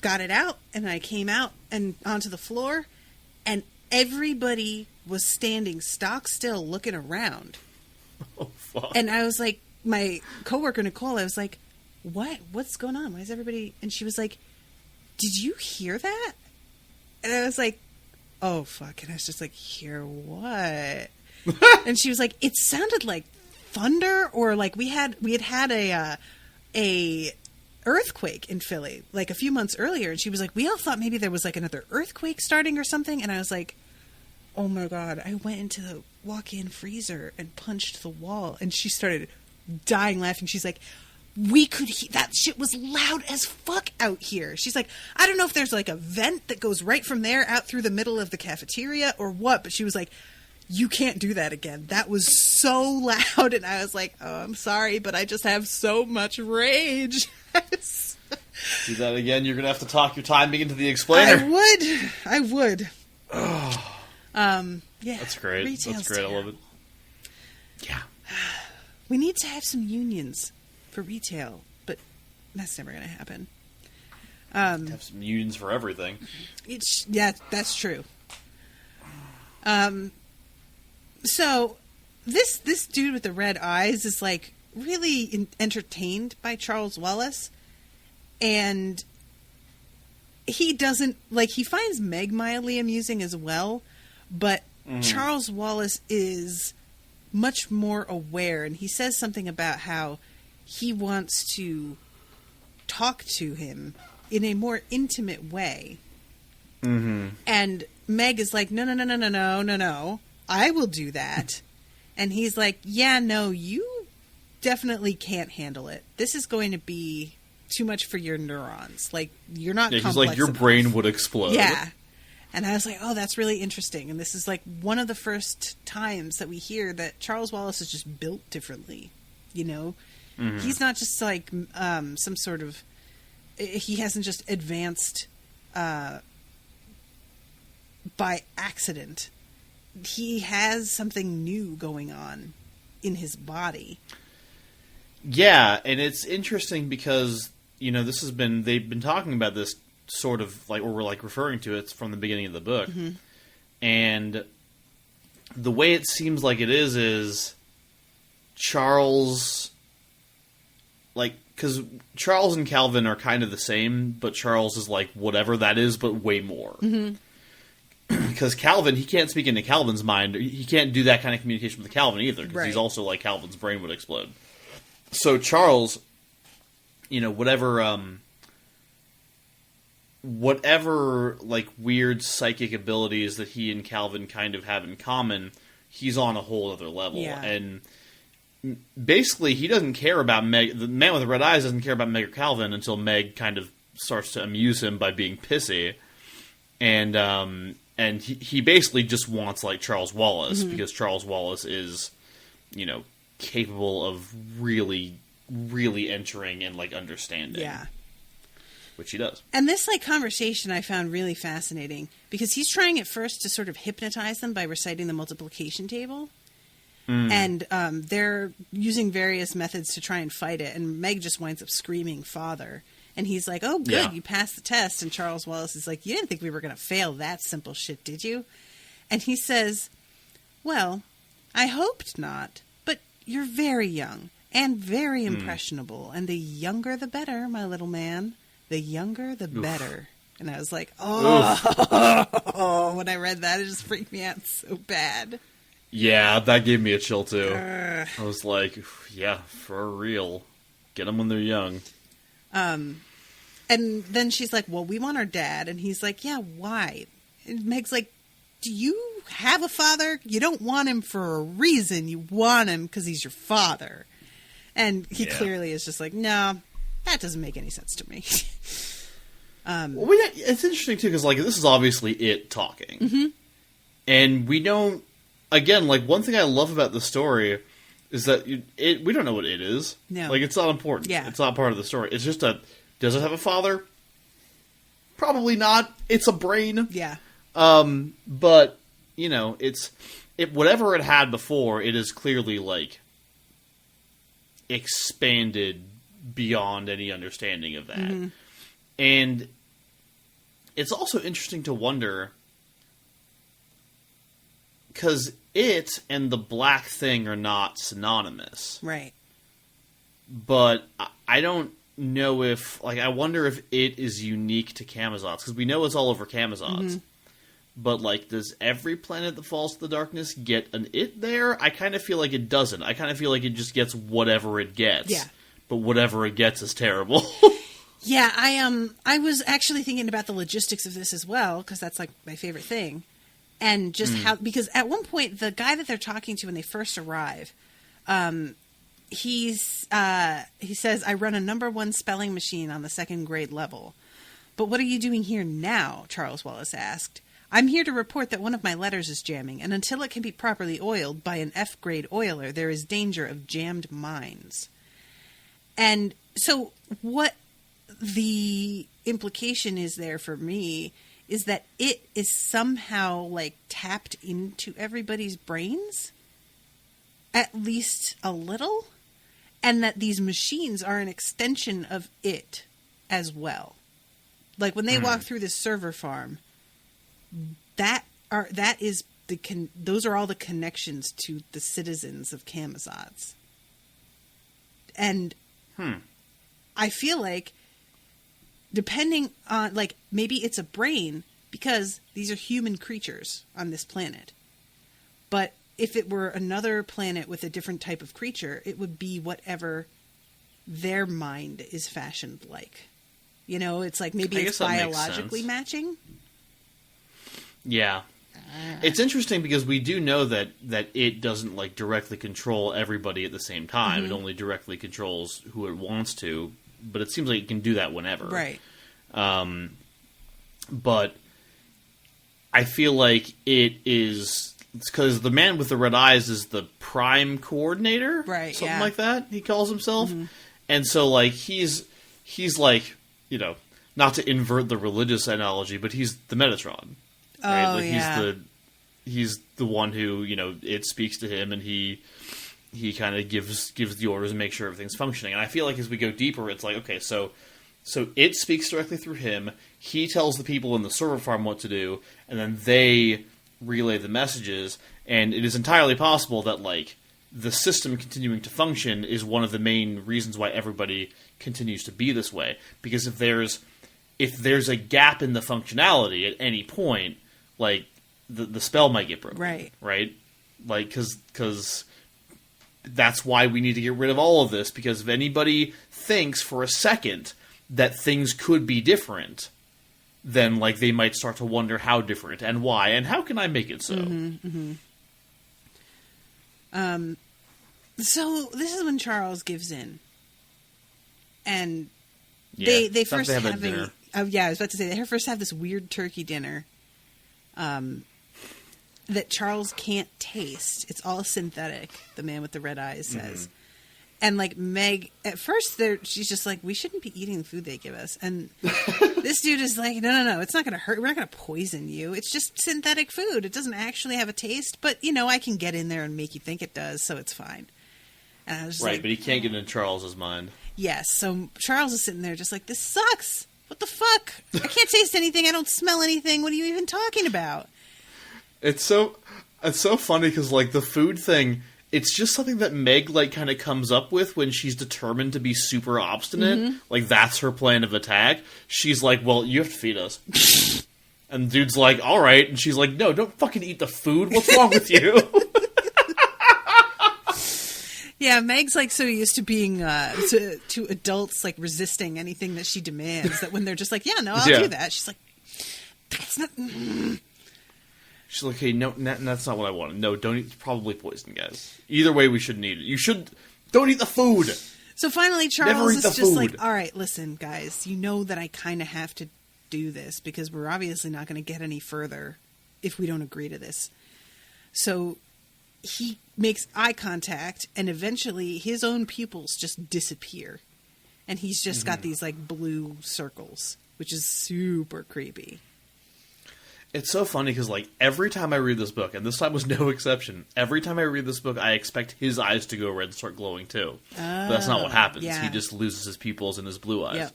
got it out, and I came out and onto the floor, and everybody was standing stock still looking around. Oh, fuck. And I was like, my coworker, Nicole, I was like, what's going on? Why is everybody... And she was like, did you hear that? And I was like, oh, fuck. And I was just like, hear what? And she was like, it sounded like thunder, or like we had a earthquake in Philly like a few months earlier. And she was like, we all thought maybe there was like another earthquake starting or something. And I was like, oh my God, I went into the walk-in freezer and punched the wall. And she started dying laughing. She's like, we could that shit was loud as fuck out here. She's like, I don't know if there's like a vent that goes right from there out through the middle of the cafeteria or what, but she was like, you can't do that again. That was so loud. And I was like, oh, I'm sorry, but I just have so much rage. Do that again, you're gonna have to talk your timing into the explainer. I would. Oh. Yeah. That's great. Retail's That's great. terrible. I love it. Yeah. We need to have some unions for retail, but that's never going to happen. Have some unions for everything. Yeah, that's true. So this dude with the red eyes is like really entertained by Charles Wallace, and he doesn't, like, he finds Meg mildly amusing as well, but Charles Wallace is much more aware, and he says something about how he wants to talk to him in a more intimate way. And Meg is like, no, I will do that. And he's like, yeah, no, you definitely can't handle it. This is going to be too much for your neurons. Like, you're not complex he's like, your enough. brain would explode. Yeah. And I was like, oh, that's really interesting. And this is like one of the first times that we hear that Charles Wallace is just built differently. You know? He's not just like some sort of... He hasn't just advanced by accident. He has something new going on in his body. Yeah, and it's interesting because, you know, they've been talking about this sort of, like, or we're, like, referring to it from the beginning of the book. And the way it seems like it is Charles, like, because Charles and Calvin are kind of the same, but Charles is like whatever that is, but way more. Because Calvin, he can't speak into Calvin's mind. He can't do that kind of communication with Calvin either, because he's also like Calvin's brain would explode. So Charles, you know, whatever like weird psychic abilities that he and Calvin kind of have in common, he's on a whole other level. Yeah. And basically, he doesn't care about Meg. The man with the red eyes doesn't care about Meg or Calvin until Meg kind of starts to amuse him by being pissy. And he basically just wants, like, Charles Wallace, because Charles Wallace is, you know, capable of really, really entering and, like, understanding. Yeah. Which he does. And this, like, conversation I found really fascinating, because he's trying at first to sort of hypnotize them by reciting the multiplication table. And they're using various methods to try and fight it, and Meg just winds up screaming, "Father." And he's like, "Oh, good, you passed the test." And Charles Wallace is like, "You didn't think we were going to fail that simple shit, did you?" And he says, "Well, I hoped not, but you're very young and very impressionable, and the younger the better, my little man. The younger the better." And I was like, oh, when I read that, it just freaked me out so bad. Yeah, that gave me a chill, too. I was like, yeah, for real. Get them when they're young. And then she's like, "Well, we want our dad." And he's like, "Yeah, why?" And Meg's like, "Do you have a father? You don't want him for a reason. You want him because he's your father." And he clearly is just like, "No, that doesn't make any sense to me." Well, it's interesting, too, because, like, this is obviously it talking. And we don't... Again, like, one thing I love about the story is that we don't know what it is. No. Like, it's not important. Yeah. It's not part of the story. It's just does it have a father? Probably not. It's a brain. Yeah. But, you know, whatever it had before, it is clearly, like, expanded beyond any understanding of that. And it's also interesting to wonder, because it and the black thing are not synonymous. Right. But I don't know if... Like, I wonder if it is unique to Camazotz, because we know it's all over Camazotz. But, like, does every planet that falls to the darkness get an it there? I kind of feel like it doesn't. I kind of feel like it just gets whatever it gets. Yeah. But whatever it gets is terrible. Yeah, I was actually thinking about the logistics of this as well, because that's, like, my favorite thing. And just how... Because at one point, the guy that they're talking to when they first arrive... he says, "I run a #1 spelling machine on the 2nd grade level." "But what are you doing here now?" Charles Wallace asked. "I'm here to report that one of my letters is jamming, and until it can be properly oiled by an F-grade oiler, there is danger of jammed minds." And so what the implication is there for me is that it is somehow, like, tapped into everybody's brains, at least a little. And that these machines are an extension of it as well. Like, when they walk through this server farm, those are all the connections to the citizens of depending on, like, maybe it's a brain because these are human creatures on this planet. But if it were another planet with a different type of creature, it would be whatever their mind is fashioned like. You know, it's like maybe it's biologically matching. Yeah. It's interesting because we do know that it doesn't, like, directly control everybody at the same time. Mm-hmm. It only directly controls who it wants to, but it seems like it can do that whenever. Right. But I feel like it's because the man with the red eyes is the prime coordinator, right? Something like that. He calls himself, and so like he's like, you know, not to invert the religious analogy, but he's the Metatron, right? Oh, like yeah. He's the one who, you know, it speaks to him, and he kind of gives the orders and makes sure everything's functioning. And I feel like as we go deeper, it's like, okay, so it speaks directly through him. He tells the people in the server farm what to do, and then they relay the messages. And it is entirely possible that, like, the system continuing to function is one of the main reasons why everybody continues to be this way. Because if there's a gap in the functionality at any point, like, the spell might get broken. Right. Right? Like, because that's why we need to get rid of all of this, because if anybody thinks for a second that things could be different, then, like, they might start to wonder how different and why, and how can I make it so? So this is when Charles gives in. And Yeah, they first have have dinner. I was about to say, they first have this weird turkey dinner that Charles can't taste. It's all synthetic, the man with the red eyes says. And, like, Meg, at first, she's just like, we shouldn't be eating the food they give us. And this dude is like, no, it's not going to hurt. We're not going to poison you. It's just synthetic food. It doesn't actually have a taste. But, you know, I can get in there and make you think it does, so it's fine. And I was just Right, like, but he can't get into Charles's mind. yes. So Charles is sitting there just like, this sucks. What the fuck? I can't taste anything. I don't smell anything. What are you even talking about? It's so funny because, like, the food thing, it's just something that Meg, like, kind of comes up with when she's determined to be super obstinate. Like, that's her plan of attack. She's like, well, you have to feed us. And the dude's like, all right. And she's like, no, don't fucking eat the food. What's wrong with you? Yeah, Meg's, like, so used to being, to adults, like, resisting anything that she demands, that when they're just like, yeah, no, I'll do that. She's like, that's not... She's like, hey, no, that's not what I wanted. No, don't eat. It's probably poison, guys. Either way, we shouldn't eat it. Don't eat the food! So finally, Charles Never eat is the just food. like, all right, listen, guys, you know that I kind of have to do this because we're obviously not going to get any further if we don't agree to this. So he makes eye contact, and eventually his own pupils just disappear. And he's just got these, like, blue circles, which is super creepy. It's so funny because, like, every time I read this book, and this time was no exception, every time I read this book, I expect his eyes to go red and start glowing too. But that's not what happens. Yeah. He just loses his pupils and his blue eyes. Yep.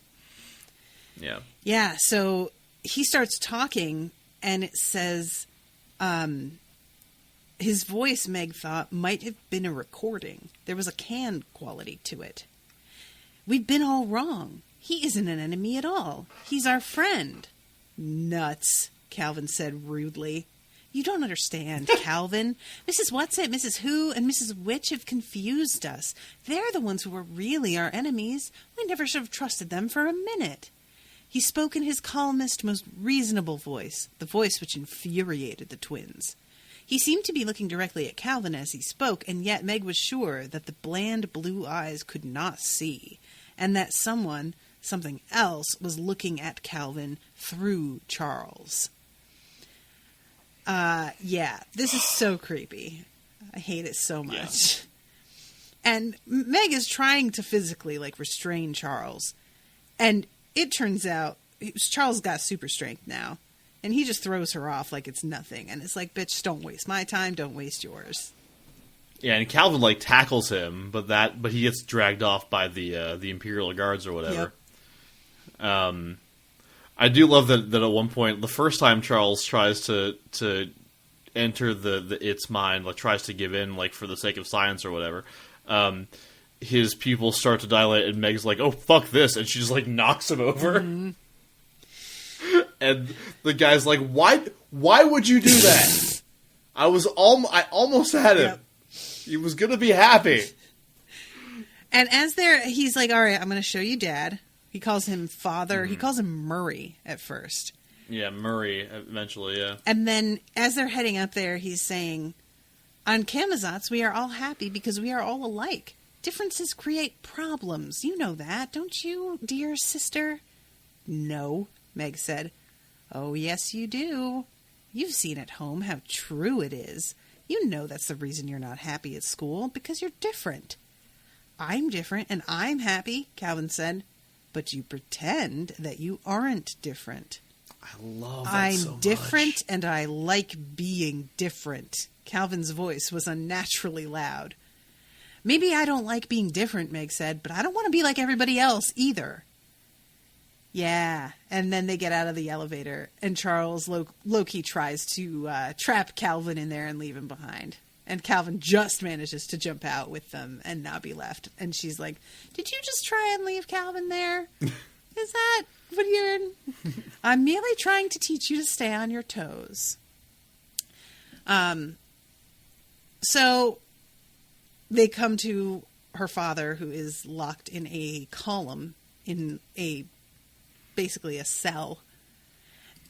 Yeah. Yeah, so he starts talking, and it says, his voice, Meg thought, might have been a recording. There was a canned quality to it. We've been all wrong. He isn't an enemy at all. He's our friend. Nuts, Calvin said rudely. You don't understand, Calvin. Mrs. Whatsit, Mrs. Who, and Mrs. Witch have confused us. They're the ones who are really our enemies. We never should have trusted them for a minute. He spoke in his calmest, most reasonable voice, the voice which infuriated the twins. He seemed to be looking directly at Calvin as he spoke, and yet Meg was sure that the bland blue eyes could not see, and that something else, was looking at Calvin through Charles. Yeah, this is so creepy. I hate it so much. Yeah. And Meg is trying to physically, like, restrain Charles. And it turns out Charles got super strength now. And he just throws her off like it's nothing. And it's like, bitch, don't waste my time, don't waste yours. Yeah, and Calvin, like, tackles him, but he gets dragged off by the Imperial Guards or whatever. Yep. I do love that at one point, the first time Charles tries to enter the its mind, like, tries to give in, like, for the sake of science or whatever, his pupils start to dilate, and Meg's like, oh, fuck this, and she just, like, knocks him over. And the guy's like, why would you do that? I almost had him. Yep. He was going to be happy. And he's like, all right, I'm going to show you Dad. He calls him Father. Mm-hmm. He calls him Murray at first. Yeah, Murray, eventually, yeah. And then as they're heading up there, he's saying, on Camazotz, we are all happy because we are all alike. Differences create problems. You know that, don't you, dear sister? No, Meg said. Oh, yes, you do. You've seen at home how true it is. You know that's the reason you're not happy at school, because you're different. I'm different, and I'm happy, Calvin said. But you pretend that you aren't different. I love that so much. I'm different, and I like being different. Calvin's voice was unnaturally loud. Maybe I don't like being different, Meg said, but I don't want to be like everybody else either. Yeah, and then they get out of the elevator, and Charles low-key tries to trap Calvin in there and leave him behind. And Calvin just manages to jump out with them and not be left. And she's like, did you just try and leave Calvin there? Is that what you're... I'm merely trying to teach you to stay on your toes. So they come to her father, who is locked in a column in basically a cell.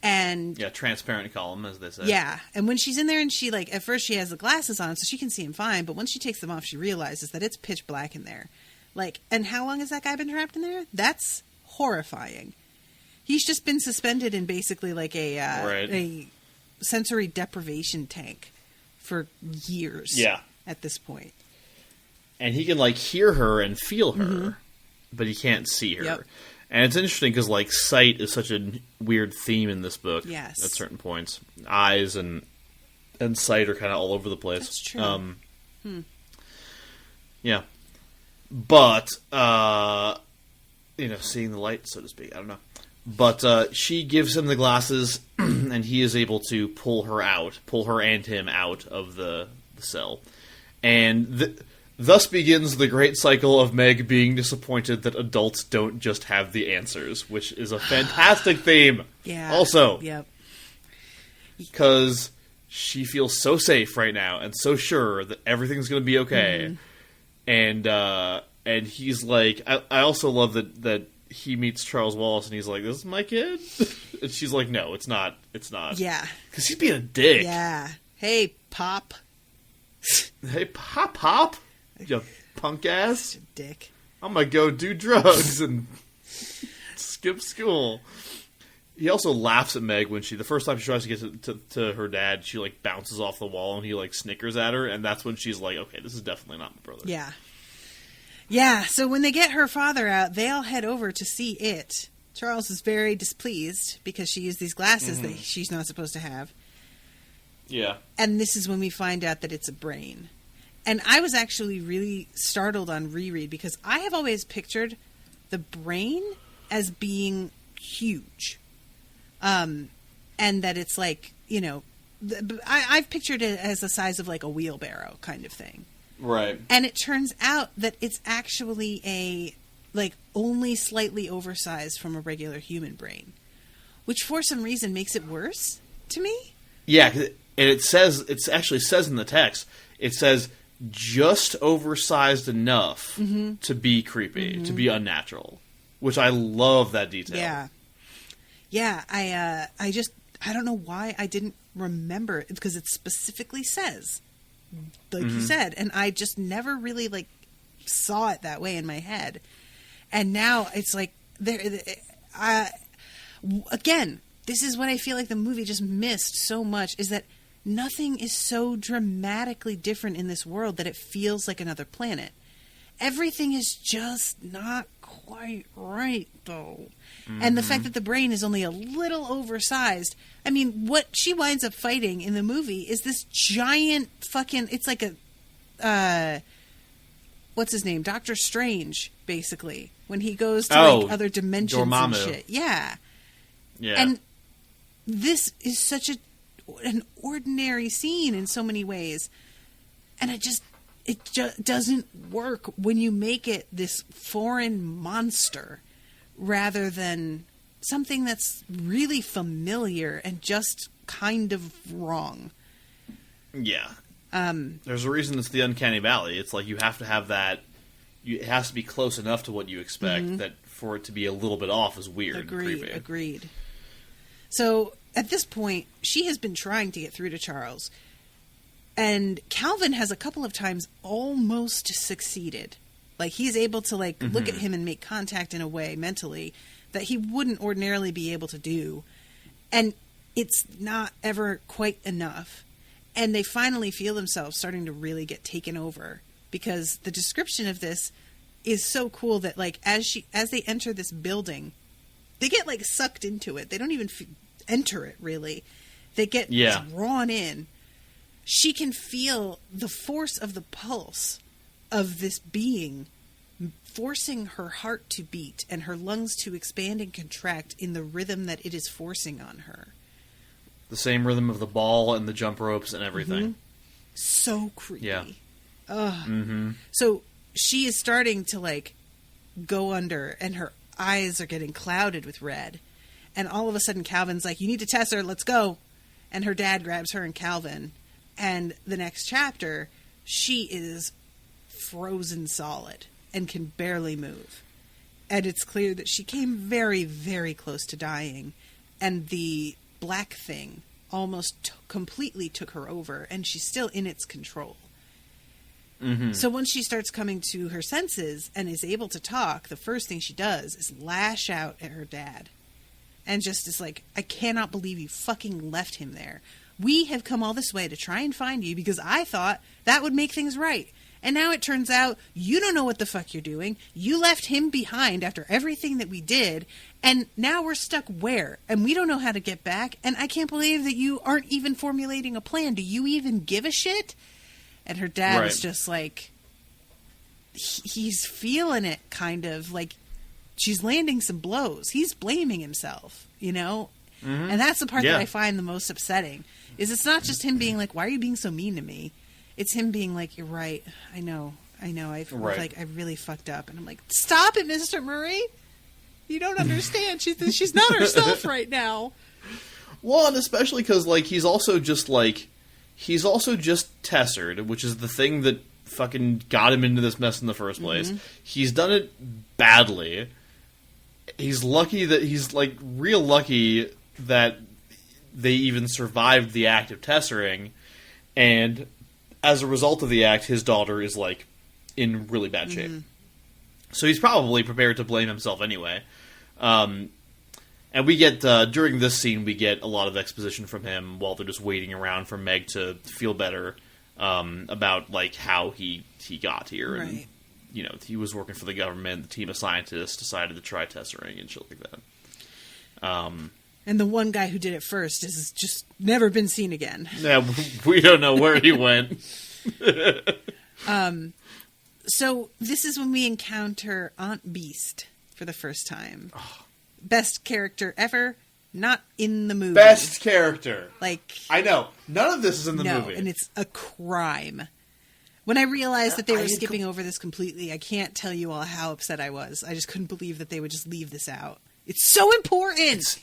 And yeah, transparent column, as they say. Yeah, and when she's in there and she, like, at first she has the glasses on so she can see him fine, but once she takes them off, she realizes that it's pitch black in there. Like, and how long has that guy been trapped in there? That's horrifying. He's just been suspended in basically like a sensory deprivation tank for years. Yeah. At this point. And he can, like, hear her and feel her, but he can't see her. Yep. And it's interesting because, like, sight is such a weird theme in this book. Yes. At certain points. Eyes and sight are kind of all over the place. That's true. Yeah. But, seeing the light, so to speak. I don't know. But she gives him the glasses, and he is able to pull her and him out of the cell. And thus begins the great cycle of Meg being disappointed that adults don't just have the answers, which is a fantastic theme. Yeah. Also. Yep. Because she feels so safe right now and so sure that everything's going to be okay. And he's like, I also love that he meets Charles Wallace and he's like, this is my kid? And she's like, no, it's not. It's not. Yeah. Because he's being a dick. Yeah. Hey, Pop. Hey, Pop. You punk ass. Such a dick. I'm gonna go do drugs and skip school. He also laughs at Meg when the first time she tries to get to her dad, she, like, bounces off the wall and he, like, snickers at her, and that's when she's like, okay, this is definitely not my brother. Yeah. Yeah, so when they get her father out, they all head over to see it. Charles is very displeased because she used these glasses that she's not supposed to have. Yeah. And this is when we find out that it's a brain. And I was actually really startled on reread because I have always pictured the brain as being huge. And that it's like, I've pictured it as the size of like a wheelbarrow kind of thing. Right. And it turns out that it's actually only slightly oversized from a regular human brain, which for some reason makes it worse to me. Yeah, and it actually says in the text, it says just oversized enough to be creepy, to be unnatural, which I love that detail. Yeah. Yeah, I don't know why I didn't remember it, because it specifically says, like you said, and I just never really, like, saw it that way in my head. And now it's like, again, this is what I feel like the movie just missed so much, is that nothing is so dramatically different in this world that it feels like another planet. Everything is just not quite right, though. And the fact that the brain is only a little oversized. I mean, what she winds up fighting in the movie is this giant fucking... It's like a... what's his name? Doctor Strange, basically. When he goes to like other dimensions Dormammu. And shit. Yeah. Yeah. And this is such an ordinary scene in so many ways. And it just doesn't work when you make it this foreign monster rather than something that's really familiar and just kind of wrong. Yeah. There's a reason it's the uncanny valley. It's like you have to have that. It has to be close enough to what you expect that for it to be a little bit off is weird. Agreed. So at this point, she has been trying to get through to Charles. And Calvin has a couple of times almost succeeded. Like, he's able to, like, look at him and make contact in a way mentally that he wouldn't ordinarily be able to do. And it's not ever quite enough. And they finally feel themselves starting to really get taken over, because the description of this is so cool that, like, as they enter this building, they get, like, sucked into it. They don't even enter it, really. They get drawn in. She can feel the force of the pulse of this being forcing her heart to beat and her lungs to expand and contract in the rhythm that it is forcing on her. The same rhythm of the ball and the jump ropes and everything. So creepy. Yeah. So she is starting to, like, go under, and her eyes are getting clouded with red. And all of a sudden Calvin's like, you need to test her, let's go. And her dad grabs her and Calvin. And the next chapter, she is frozen solid and can barely move. And it's clear that she came very, very close to dying. And the black thing almost completely took her over, and she's still in its control. So once she starts coming to her senses and is able to talk, the first thing she does is lash out at her dad. And just is like, I cannot believe you fucking left him there. We have come all this way to try and find you because I thought that would make things right. And now it turns out you don't know what the fuck you're doing. You left him behind after everything that we did. And now we're stuck where? And we don't know how to get back. And I can't believe that you aren't even formulating a plan. Do you even give a shit? And her dad is just like, he's feeling it, kind of. Like, she's landing some blows. He's blaming himself, you know? And that's the part that I find the most upsetting. Is it's not just him being like, why are you being so mean to me? It's him being like, you're right. I know. Like, I really fucked up. And I'm like, stop it, Mr. Murray. You don't understand. She's not herself right now. Well, and especially because, like, he's also just tessered, which is the thing that fucking got him into this mess in the first place. He's done it badly. He's lucky that real lucky that they even survived the act of tessering, and as a result of the act, his daughter is, like, in really bad shape. So he's probably prepared to blame himself anyway. And we get, during this scene, we get a lot of exposition from him while they're just waiting around for Meg to feel better about, like, how he got here. Right. And, you know, he was working for the government, the team of scientists decided to try tessering and shit like that. And the one guy who did it first has just never been seen again. Yeah, we don't know where he went. So this is when we encounter Aunt Beast for the first time. Best character ever, not in the movie. Best character. Like, I know. None of this is in the movie. And it's a crime. When I realized that they were skipping over this completely, I can't tell you all how upset I was. I just couldn't believe that they would just leave this out. It's so important!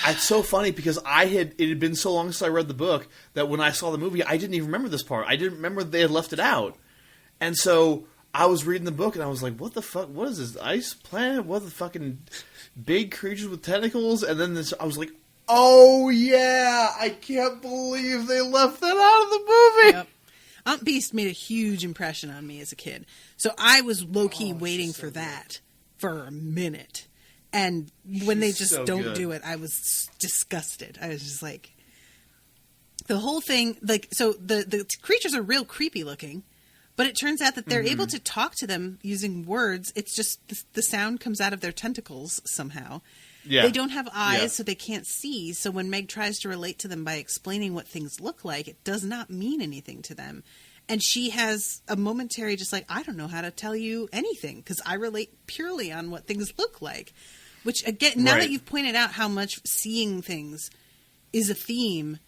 It's so funny because it had been so long since I read the book that when I saw the movie, I didn't even remember this part. I didn't remember they had left it out. And so I was reading the book and I was like, what the fuck? What is this? Ice planet? What the fucking big creatures with tentacles? And then I was like, oh yeah, I can't believe they left that out of the movie. Yep. Aunt Beast made a huge impression on me as a kid. So I was low-key waiting for that for a minute. And when they just don't do it, I was disgusted. I was just like, the whole thing, like, so the creatures are real creepy looking, but it turns out that they're able to talk to them using words. It's just the sound comes out of their tentacles somehow. Yeah. They don't have eyes, so they can't see. So when Meg tries to relate to them by explaining what things look like, it does not mean anything to them. And she has a momentary just like, I don't know how to tell you anything because I relate purely on what things look like. Which, again, now that you've pointed out how much seeing things is a theme,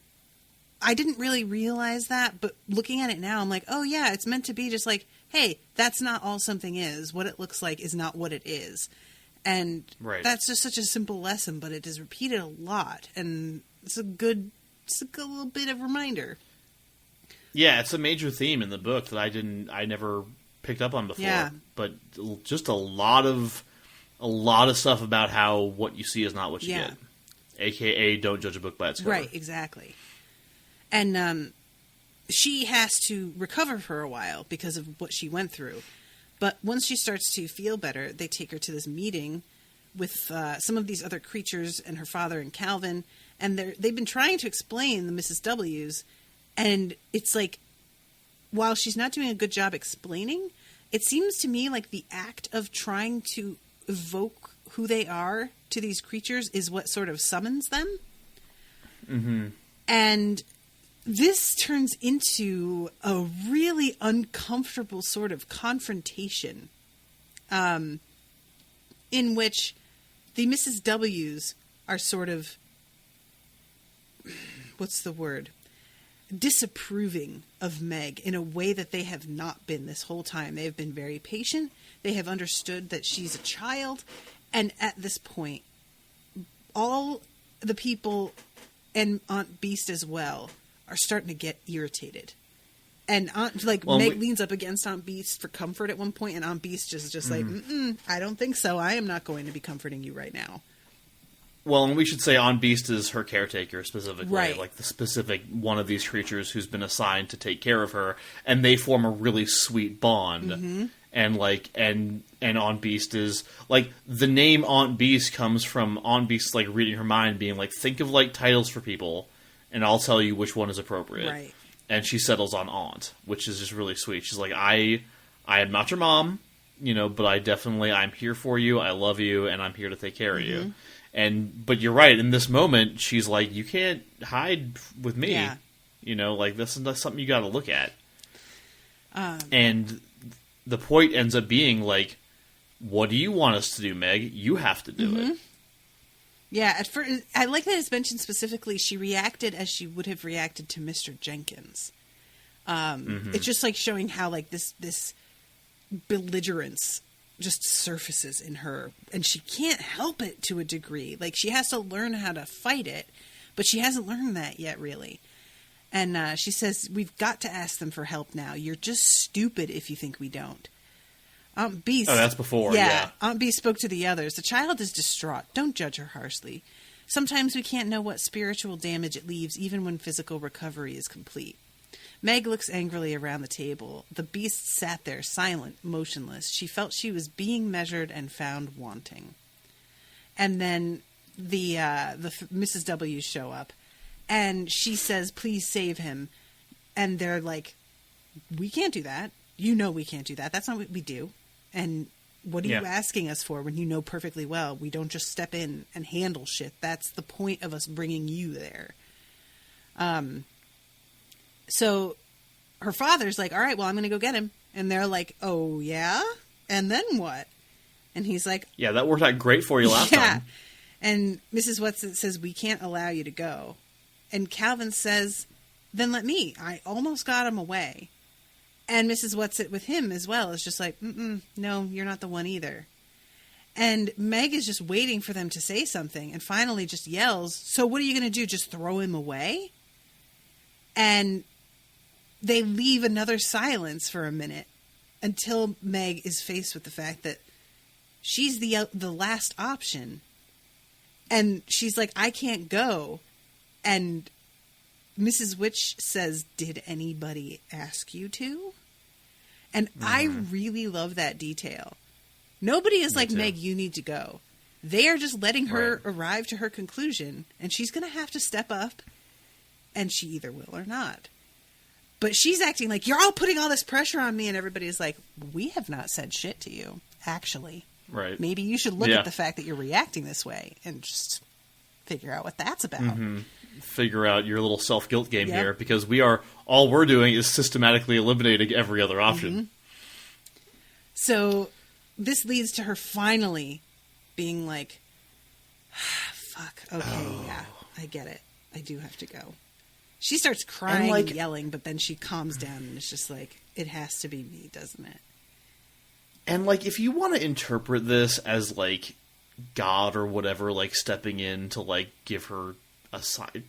I didn't really realize that. But looking at it now, I'm like, oh, yeah, it's meant to be just like, hey, that's not all something is. What it looks like is not what it is. And Right. that's just such a simple lesson, but it is repeated a lot, and it's a good little bit of reminder. Yeah, it's a major theme in the book that I never picked up on before. Yeah. But just a lot of stuff about how what you see is not what you Yeah. get. AKA, don't judge a book by its cover. Right, exactly. And she has to recover for a while because of what she went through. But once she starts to feel better, they take her to this meeting with some of these other creatures and her father and Calvin. And they've been trying to explain the Mrs. W's. And it's like, while she's not doing a good job explaining, it seems to me like the act of trying to evoke who they are to these creatures is what sort of summons them. Mm-hmm. And this turns into a really uncomfortable sort of confrontation, in which the Mrs. W's are sort of, what's the word? Disapproving of Meg in a way that they have not been this whole time. They have been very patient. They have understood that she's a child. And at this point, all the people, and Aunt Beast as well, are starting to get irritated. And Meg leans up against Aunt Beast for comfort at one point, and Aunt Beast is just like, I don't think so. I am not going to be comforting you right now. Well, and we should say Aunt Beast is her caretaker specifically, Right. like the specific one of these creatures who's been assigned to take care of her, and they form a really sweet bond. Mm-hmm. And Aunt Beast is like, the name Aunt Beast comes from Aunt Beast like reading her mind, being like, think of like titles for people, and I'll tell you which one is appropriate. Right. And she settles on Aunt, which is just really sweet. She's like, I am not your mom, but I'm here for you. I love you, and I'm here to take care of you. But you're right. In this moment, she's like, you can't hide with me. Yeah. This is something you got to look at. And the point ends up being like, what do you want us to do, Meg? You have to do it. Yeah, at first, I like that it's mentioned specifically, she reacted as she would have reacted to Mr. Jenkins. It's just like showing how like this belligerence just surfaces in her, and she can't help it to a degree. Like, she has to learn how to fight it, but she hasn't learned that yet, really. And she says, we've got to ask them for help now. You're just stupid if you think we don't. Aunt Beast... Oh, that's before, yeah. Aunt Beast spoke to the others. The child is distraught. Don't judge her harshly. Sometimes we can't know what spiritual damage it leaves, even when physical recovery is complete. Meg looks angrily around the table. The Beast sat there, silent, motionless. She felt she was being measured and found wanting. And then the Mrs. W show up, and she says, please save him. And they're like, we can't do that. You know we can't do that. That's not what we do. And what are you asking us for when you know perfectly well we don't just step in and handle shit? That's the point of us bringing you there. So her father's like, all right, well, I'm going to go get him. And they're like, oh, yeah? And then what? And he's like... Yeah, that worked out great for you last time. And Mrs. Whatsit says, we can't allow you to go. And Calvin says, then let me. I almost got him away. And Mrs. Whatsit with him as well is just like, no, you're not the one either. And Meg is just waiting for them to say something and finally just yells, so what are you going to do? Just throw him away? And they leave another silence for a minute until Meg is faced with the fact that she's the last option. And she's like, I can't go. And Mrs. Witch says, did anybody ask you to? And I really love that detail. Nobody is like, Meg, you need to go. They are just letting her arrive to her conclusion, and she's going to have to step up, and she either will or not. But she's acting like, you're all putting all this pressure on me, and everybody's like, we have not said shit to you, actually. Right. Maybe you should look at the fact that you're reacting this way and just figure out what that's about. Figure out your little self-guilt game here, because all we're doing is systematically eliminating every other option. So this leads to her finally being like, fuck, okay, yeah, I get it. I do have to go. She starts crying and yelling, but then she calms down and it's just like, it has to be me, doesn't it? And, if you want to interpret this as, God or whatever, like, stepping in to, like, give her a sign.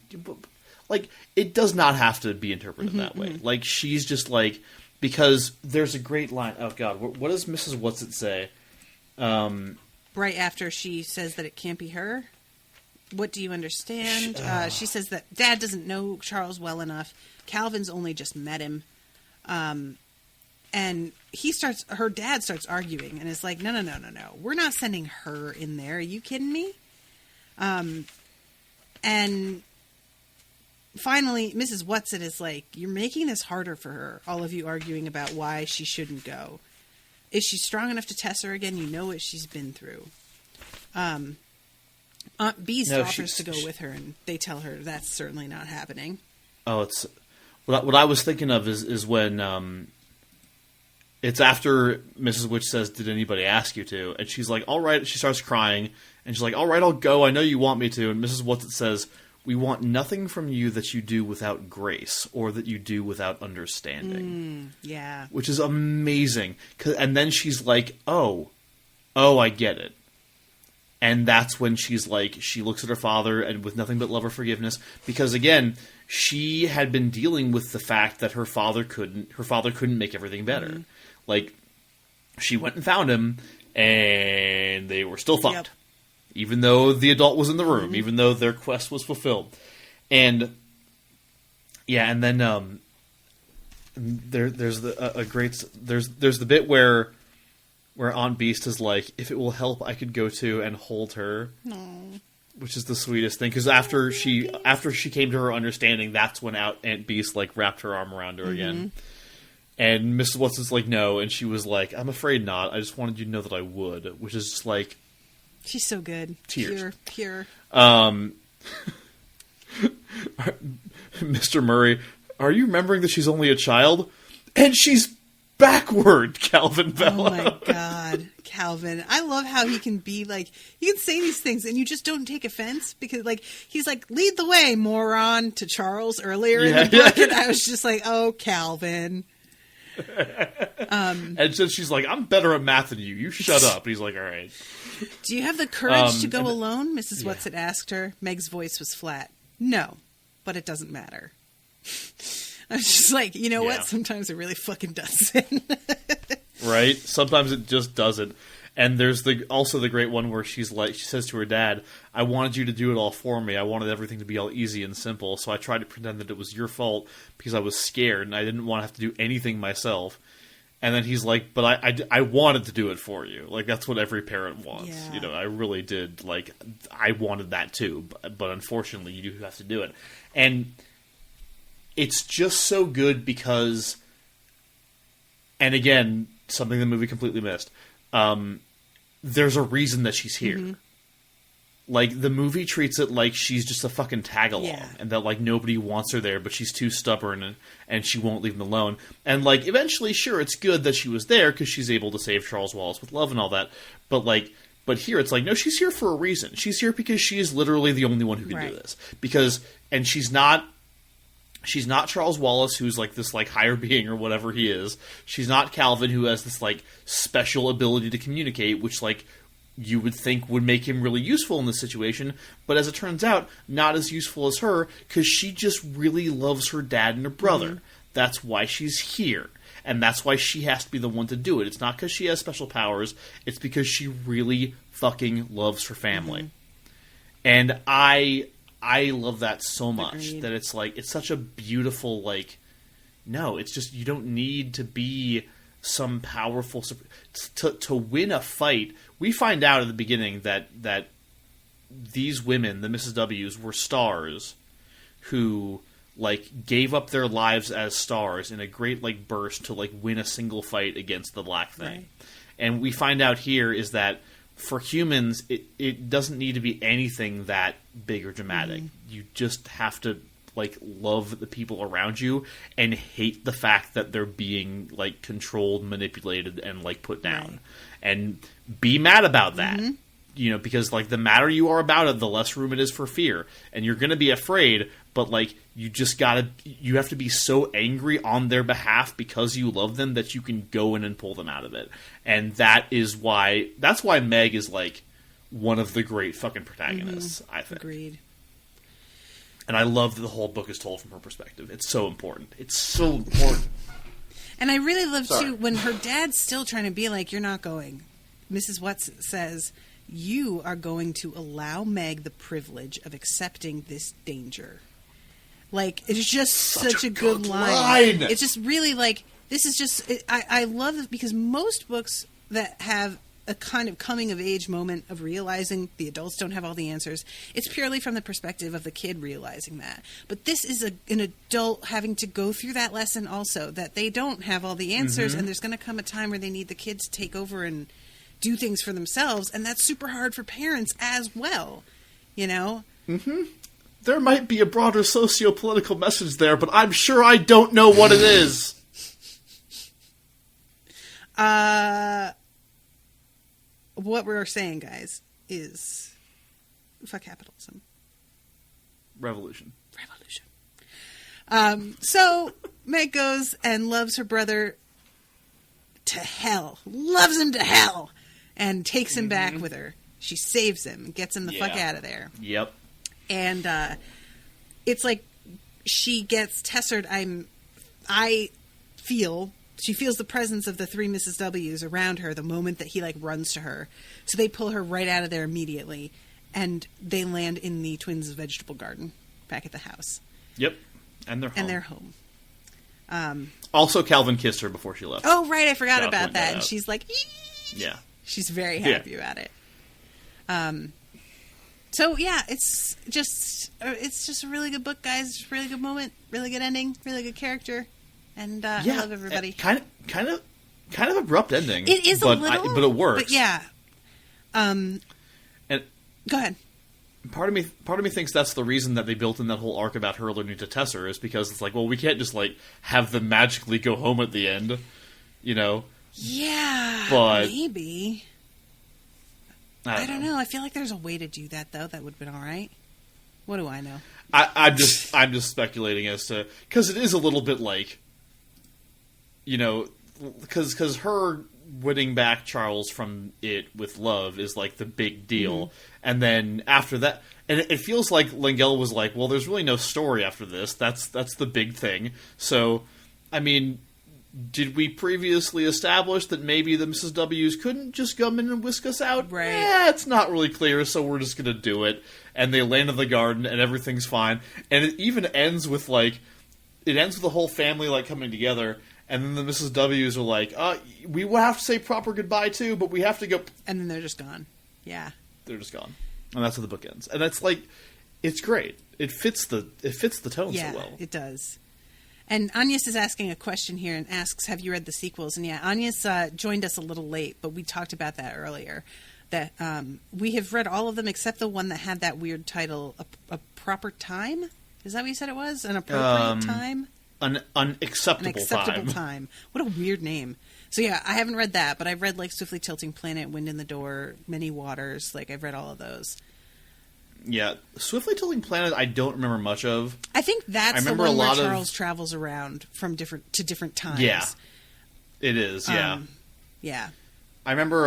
Like, it does not have to be interpreted that way. Like, she's just, like, because there's a great line. Oh, God, what does Mrs. What's-It say? Right after she says that it can't be her. What do you understand? She says that Dad doesn't know Charles well enough. Calvin's only just met him. And her dad starts arguing and is like, no. We're not sending her in there. Are you kidding me? And finally, Mrs. What's-It is like, you're making this harder for her. All of you arguing about why she shouldn't go. Is she strong enough to test her again? You know what she's been through. Aunt Beast offers to go with her, and they tell her that's certainly not happening. Oh, it's what I was thinking of is when it's after Mrs. Witch says, "Did anybody ask you to?" And she's like, "All right." She starts crying, and she's like, "All right, I'll go. I know you want me to." And Mrs. What's-It says, "We want nothing from you that you do without grace or that you do without understanding." Yeah, which is amazing. And then she's like, "Oh, I get it." And that's when she's like, she looks at her father and with nothing but love or forgiveness, because again, she had been dealing with the fact that her father couldn't make everything better. Like, she went and found him, and they were still fucked. Yep. Even though the adult was in the room, even though their quest was fulfilled. And yeah, and then there's the bit where Aunt Beast is like, "If it will help, I could go to and hold her." Aww. Which is the sweetest thing, because after she came to her understanding, that's when Aunt Beast like wrapped her arm around her again. And Mrs. What's-It's like, "No," and she was like, "I'm afraid not. I just wanted you to know that I would," which is just like, she's so good, tears. pure. Mr. Murray, "Are you remembering that she's only a child? And she's backward," Calvin Bella. Oh my God, Calvin. I love how he can be like, you can say these things and you just don't take offense, because like, he's like, "Lead the way, moron," to Charles earlier in the book. And I was just like, oh, Calvin. And so she's like, "I'm better at math than you. You shut up." And he's like, "All right." "Do you have the courage to go alone?" Mrs. What's-It asked her. Meg's voice was flat. "No, but it doesn't matter." I was just like, you know what? Sometimes it really fucking doesn't. Right? Sometimes it just doesn't. And there's also the great one where she says to her dad, "I wanted you to do it all for me. I wanted everything to be all easy and simple. So I tried to pretend that it was your fault because I was scared and I didn't want to have to do anything myself." And then he's like, "But I wanted to do it for you." Like, that's what every parent wants. Yeah. You know, I really did. Like, I wanted that too. But unfortunately, you do have to do it. And it's just so good because, and again, something the movie completely missed, there's a reason that she's here. Like, the movie treats it like she's just a fucking tag-along, and that, like, nobody wants her there, but she's too stubborn, and she won't leave them alone. And, like, eventually, sure, it's good that she was there, because she's able to save Charles Wallace with love and all that, but here it's like, no, she's here for a reason. She's here because she is literally the only one who can do this. And she's not Charles Wallace, who's like this like higher being or whatever he is. She's not Calvin, who has this like special ability to communicate, which like you would think would make him really useful in this situation. But as it turns out, not as useful as her, because she just really loves her dad and her brother. That's why she's here. And that's why she has to be the one to do it. It's not because she has special powers. It's because she really fucking loves her family. And I love that so much. That it's like, it's such a beautiful, like, no, it's just, you don't need to be some powerful, to win a fight. We find out at the beginning that these women, the Mrs. W's, were stars who, like, gave up their lives as stars in a great, like, burst to, like, win a single fight against the Black Thing. Right. And we find out here is that for humans, it doesn't need to be anything that big or dramatic. You just have to, like, love the people around you and hate the fact that they're being, like, controlled, manipulated, and, like, put down. Right. And be mad about that. You know, because, like, the madder you are about it, the less room it is for fear. And you're going to be afraid, but, like, you have to be so angry on their behalf because you love them that you can go in and pull them out of it. And that's why Meg is, like, one of the great fucking protagonists, I think. Agreed. And I love that the whole book is told from her perspective. It's so important. It's so important. And I really love, too, when her dad's still trying to be like, you're not going. Mrs. Watts says, you are going to allow Meg the privilege of accepting this danger. Like, it's just such a good line. It's just really like, this is just, I love it because most books that have a kind of coming of age moment of realizing the adults don't have all the answers, it's purely from the perspective of the kid realizing that. But this is an adult having to go through that lesson also, that they don't have all the answers, and there's going to come a time where they need the kids to take over and do things for themselves, and that's super hard for parents as well, you know? Mm-hmm. There might be a broader socio-political message there, but I'm sure I don't know what it is. What we're saying, guys, is fuck capitalism. Revolution. So Meg goes and loves her brother to hell. Loves him to hell. And takes him back with her. She saves him and gets him the fuck out of there. Yep. And it's like she gets Tessered. She feels the presence of the three Mrs. W's around her the moment that he, like, runs to her. So they pull her right out of there immediately, and they land in the twins' vegetable garden back at the house. Yep. And they're home. Also, Calvin kissed her before she left. Oh, right, I forgot about that. And she's like, ee! Yeah. She's very happy about it. So, yeah, it's just a really good book, guys. Really good moment, really good ending, really good character. And I love everybody. Kind of abrupt ending. It is but a little, but it works. But yeah. And go ahead. Part of me thinks that's the reason that they built in that whole arc about her learning to Tesser is because it's like, well, we can't just like have them magically go home at the end, you know? Yeah, but maybe. I don't know. I feel like there's a way to do that though. That would have been all right. What do I know? I'm just speculating as to because it is a little bit like. You know, because her winning back Charles from it with love is like the big deal, and then after that, and it feels like Langella was like, well, there's really no story after this. That's the big thing. So, I mean, did we previously establish that maybe the Mrs. W's couldn't just come in and whisk us out? Right. Yeah, it's not really clear, so we're just gonna do it. And they land in the garden, and everything's fine. And it even ends with like, it ends with the whole family like coming together. And then the Mrs. W's are like, we will have to say proper goodbye too, but we have to go. And then they're just gone. Yeah. They're just gone. And that's how the book ends. And it's like, it's great. It fits the tone so well. Yeah, it does. And Agnes is asking a question here and asks, have you read the sequels? And yeah, Agnes joined us a little late, but we talked about that earlier. That we have read all of them except the one that had that weird title, A Proper Time? Is that what you said it was? An Appropriate Time? An unacceptable time. What a weird name. So yeah, I haven't read that, but I've read like Swiftly Tilting Planet, Wind in the Door, Many Waters. Like I've read all of those. Yeah, Swiftly Tilting Planet I don't remember much of. I think that's the one where Charles travels around from different times. Yeah, it is. Yeah, yeah. I remember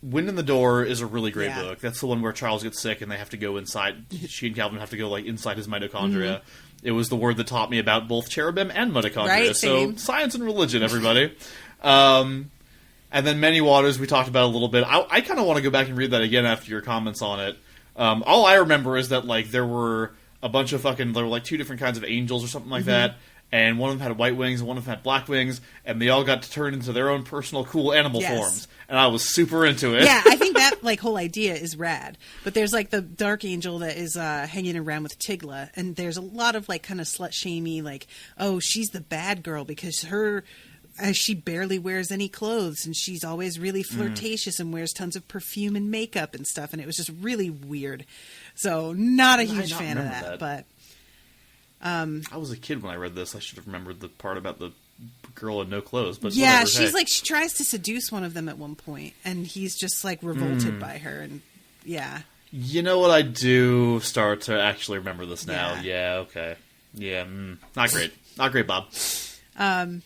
Wind in the Door is a really great book. That's the one where Charles gets sick and they have to go inside. She and Calvin have to go like inside his mitochondria. It was the word that taught me about both cherubim and mitochondria. Right, so science and religion, everybody. And then Many Waters, we talked about a little bit. I kind of want to go back and read that again after your comments on it. All I remember is that like there were a bunch of there were like two different kinds of angels or something like that. And one of them had white wings and one of them had black wings. And they all got to turn into their own personal cool animal forms. And I was super into it. Yeah, I think that like whole idea is rad. But there's like the dark angel that is hanging around with Tigla. And there's a lot of like kind of slut-shamey like, oh, she's the bad girl because she barely wears any clothes. And she's always really flirtatious and wears tons of perfume and makeup and stuff. And it was just really weird. So not a huge fan of that. But I was a kid when I read this. I should have remembered the part about the girl in no clothes. But yeah, whatever, she's like, she tries to seduce one of them at one point, and he's just like revolted by her. And yeah, you know what? I do start to actually remember this now. Yeah, okay. Yeah, not great. Not great, Bob. So,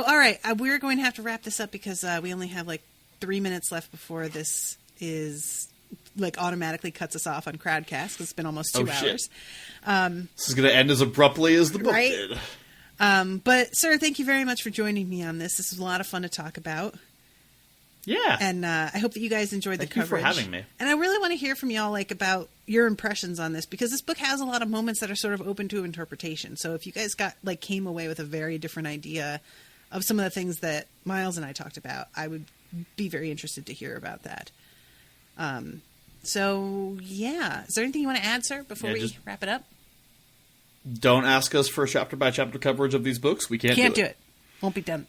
all right, we're going to have to wrap this up because we only have like 3 minutes left before this is like automatically cuts us off on Crowdcast because it's been almost 2 hours. This is going to end as abruptly as the book did. But, sir, thank you very much for joining me on this. This was a lot of fun to talk about. Yeah. And I hope that you guys enjoyed the coverage. Thank you for having me. And I really want to hear from y'all, like, about your impressions on this, because this book has a lot of moments that are sort of open to interpretation. So if you guys came away with a very different idea of some of the things that Miles and I talked about, I would be very interested to hear about that. So, yeah. Is there anything you want to add, sir, before we wrap it up? Don't ask us for chapter-by-chapter coverage of these books. We can't do it. Won't be done.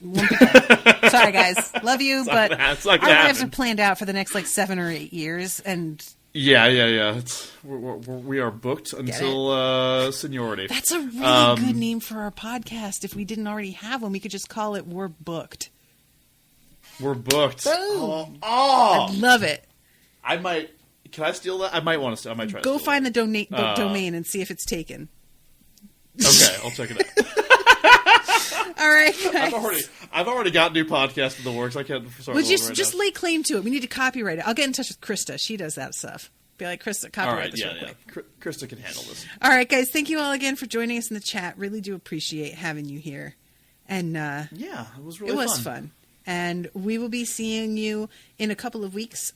Sorry, guys. Love you, but our lives are planned out for the next, 7 or 8 years, and... Yeah. We are booked until seniority. That's a really good name for our podcast. If we didn't already have one, we could just call it We're Booked. We're booked. Boom. Oh! I love it. I might... Can I steal that? I might want to steal. I might try to Go steal find that. the domain and see if it's taken. Okay, I'll check it out. All right, guys. I've already got new podcast in the works. I can't. Well, just lay claim to it. We need to copyright it. I'll get in touch with Krista. She does that stuff. Be like, Krista, copyright this real quick. Krista can handle this. All right, guys. Thank you all again for joining us in the chat. Really do appreciate having you here. And yeah, it was really fun. It was fun. And we will be seeing you in a couple of weeks.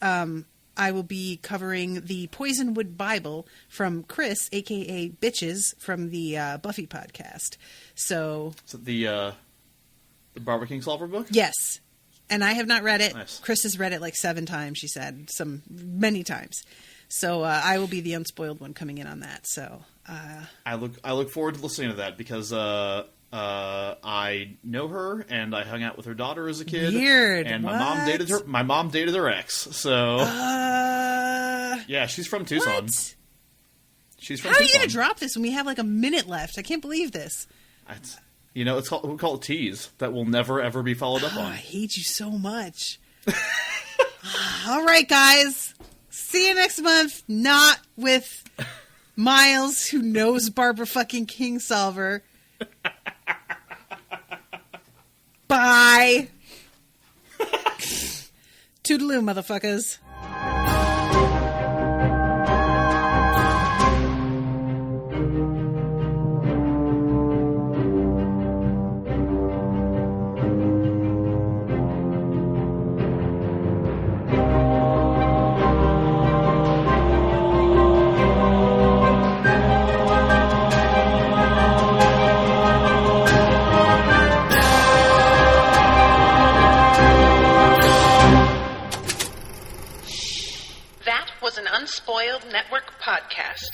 I will be covering the Poisonwood Bible from Chris, a.k.a. Bitches, from the Buffy podcast. So the Barbara Kingsolver book? Yes. And I have not read it. Nice. Chris has read it 7 times, she said. Many times. So I will be the unspoiled one coming in on that. So I look forward to listening to that because I know her and I hung out with her daughter as a kid. Weird. And my mom dated her. My mom dated her ex. So yeah, she's from Tucson. What? She's from How Tucson. are you going to drop this when we have a minute left? I can't believe this. We call it tease that will never ever be followed up on. I hate you so much. All right, guys. See you next month. Not with Miles, who knows Barbara fucking Kingsolver. Bye. Toodaloo, motherfuckers. That was an Unspoiled Network podcast.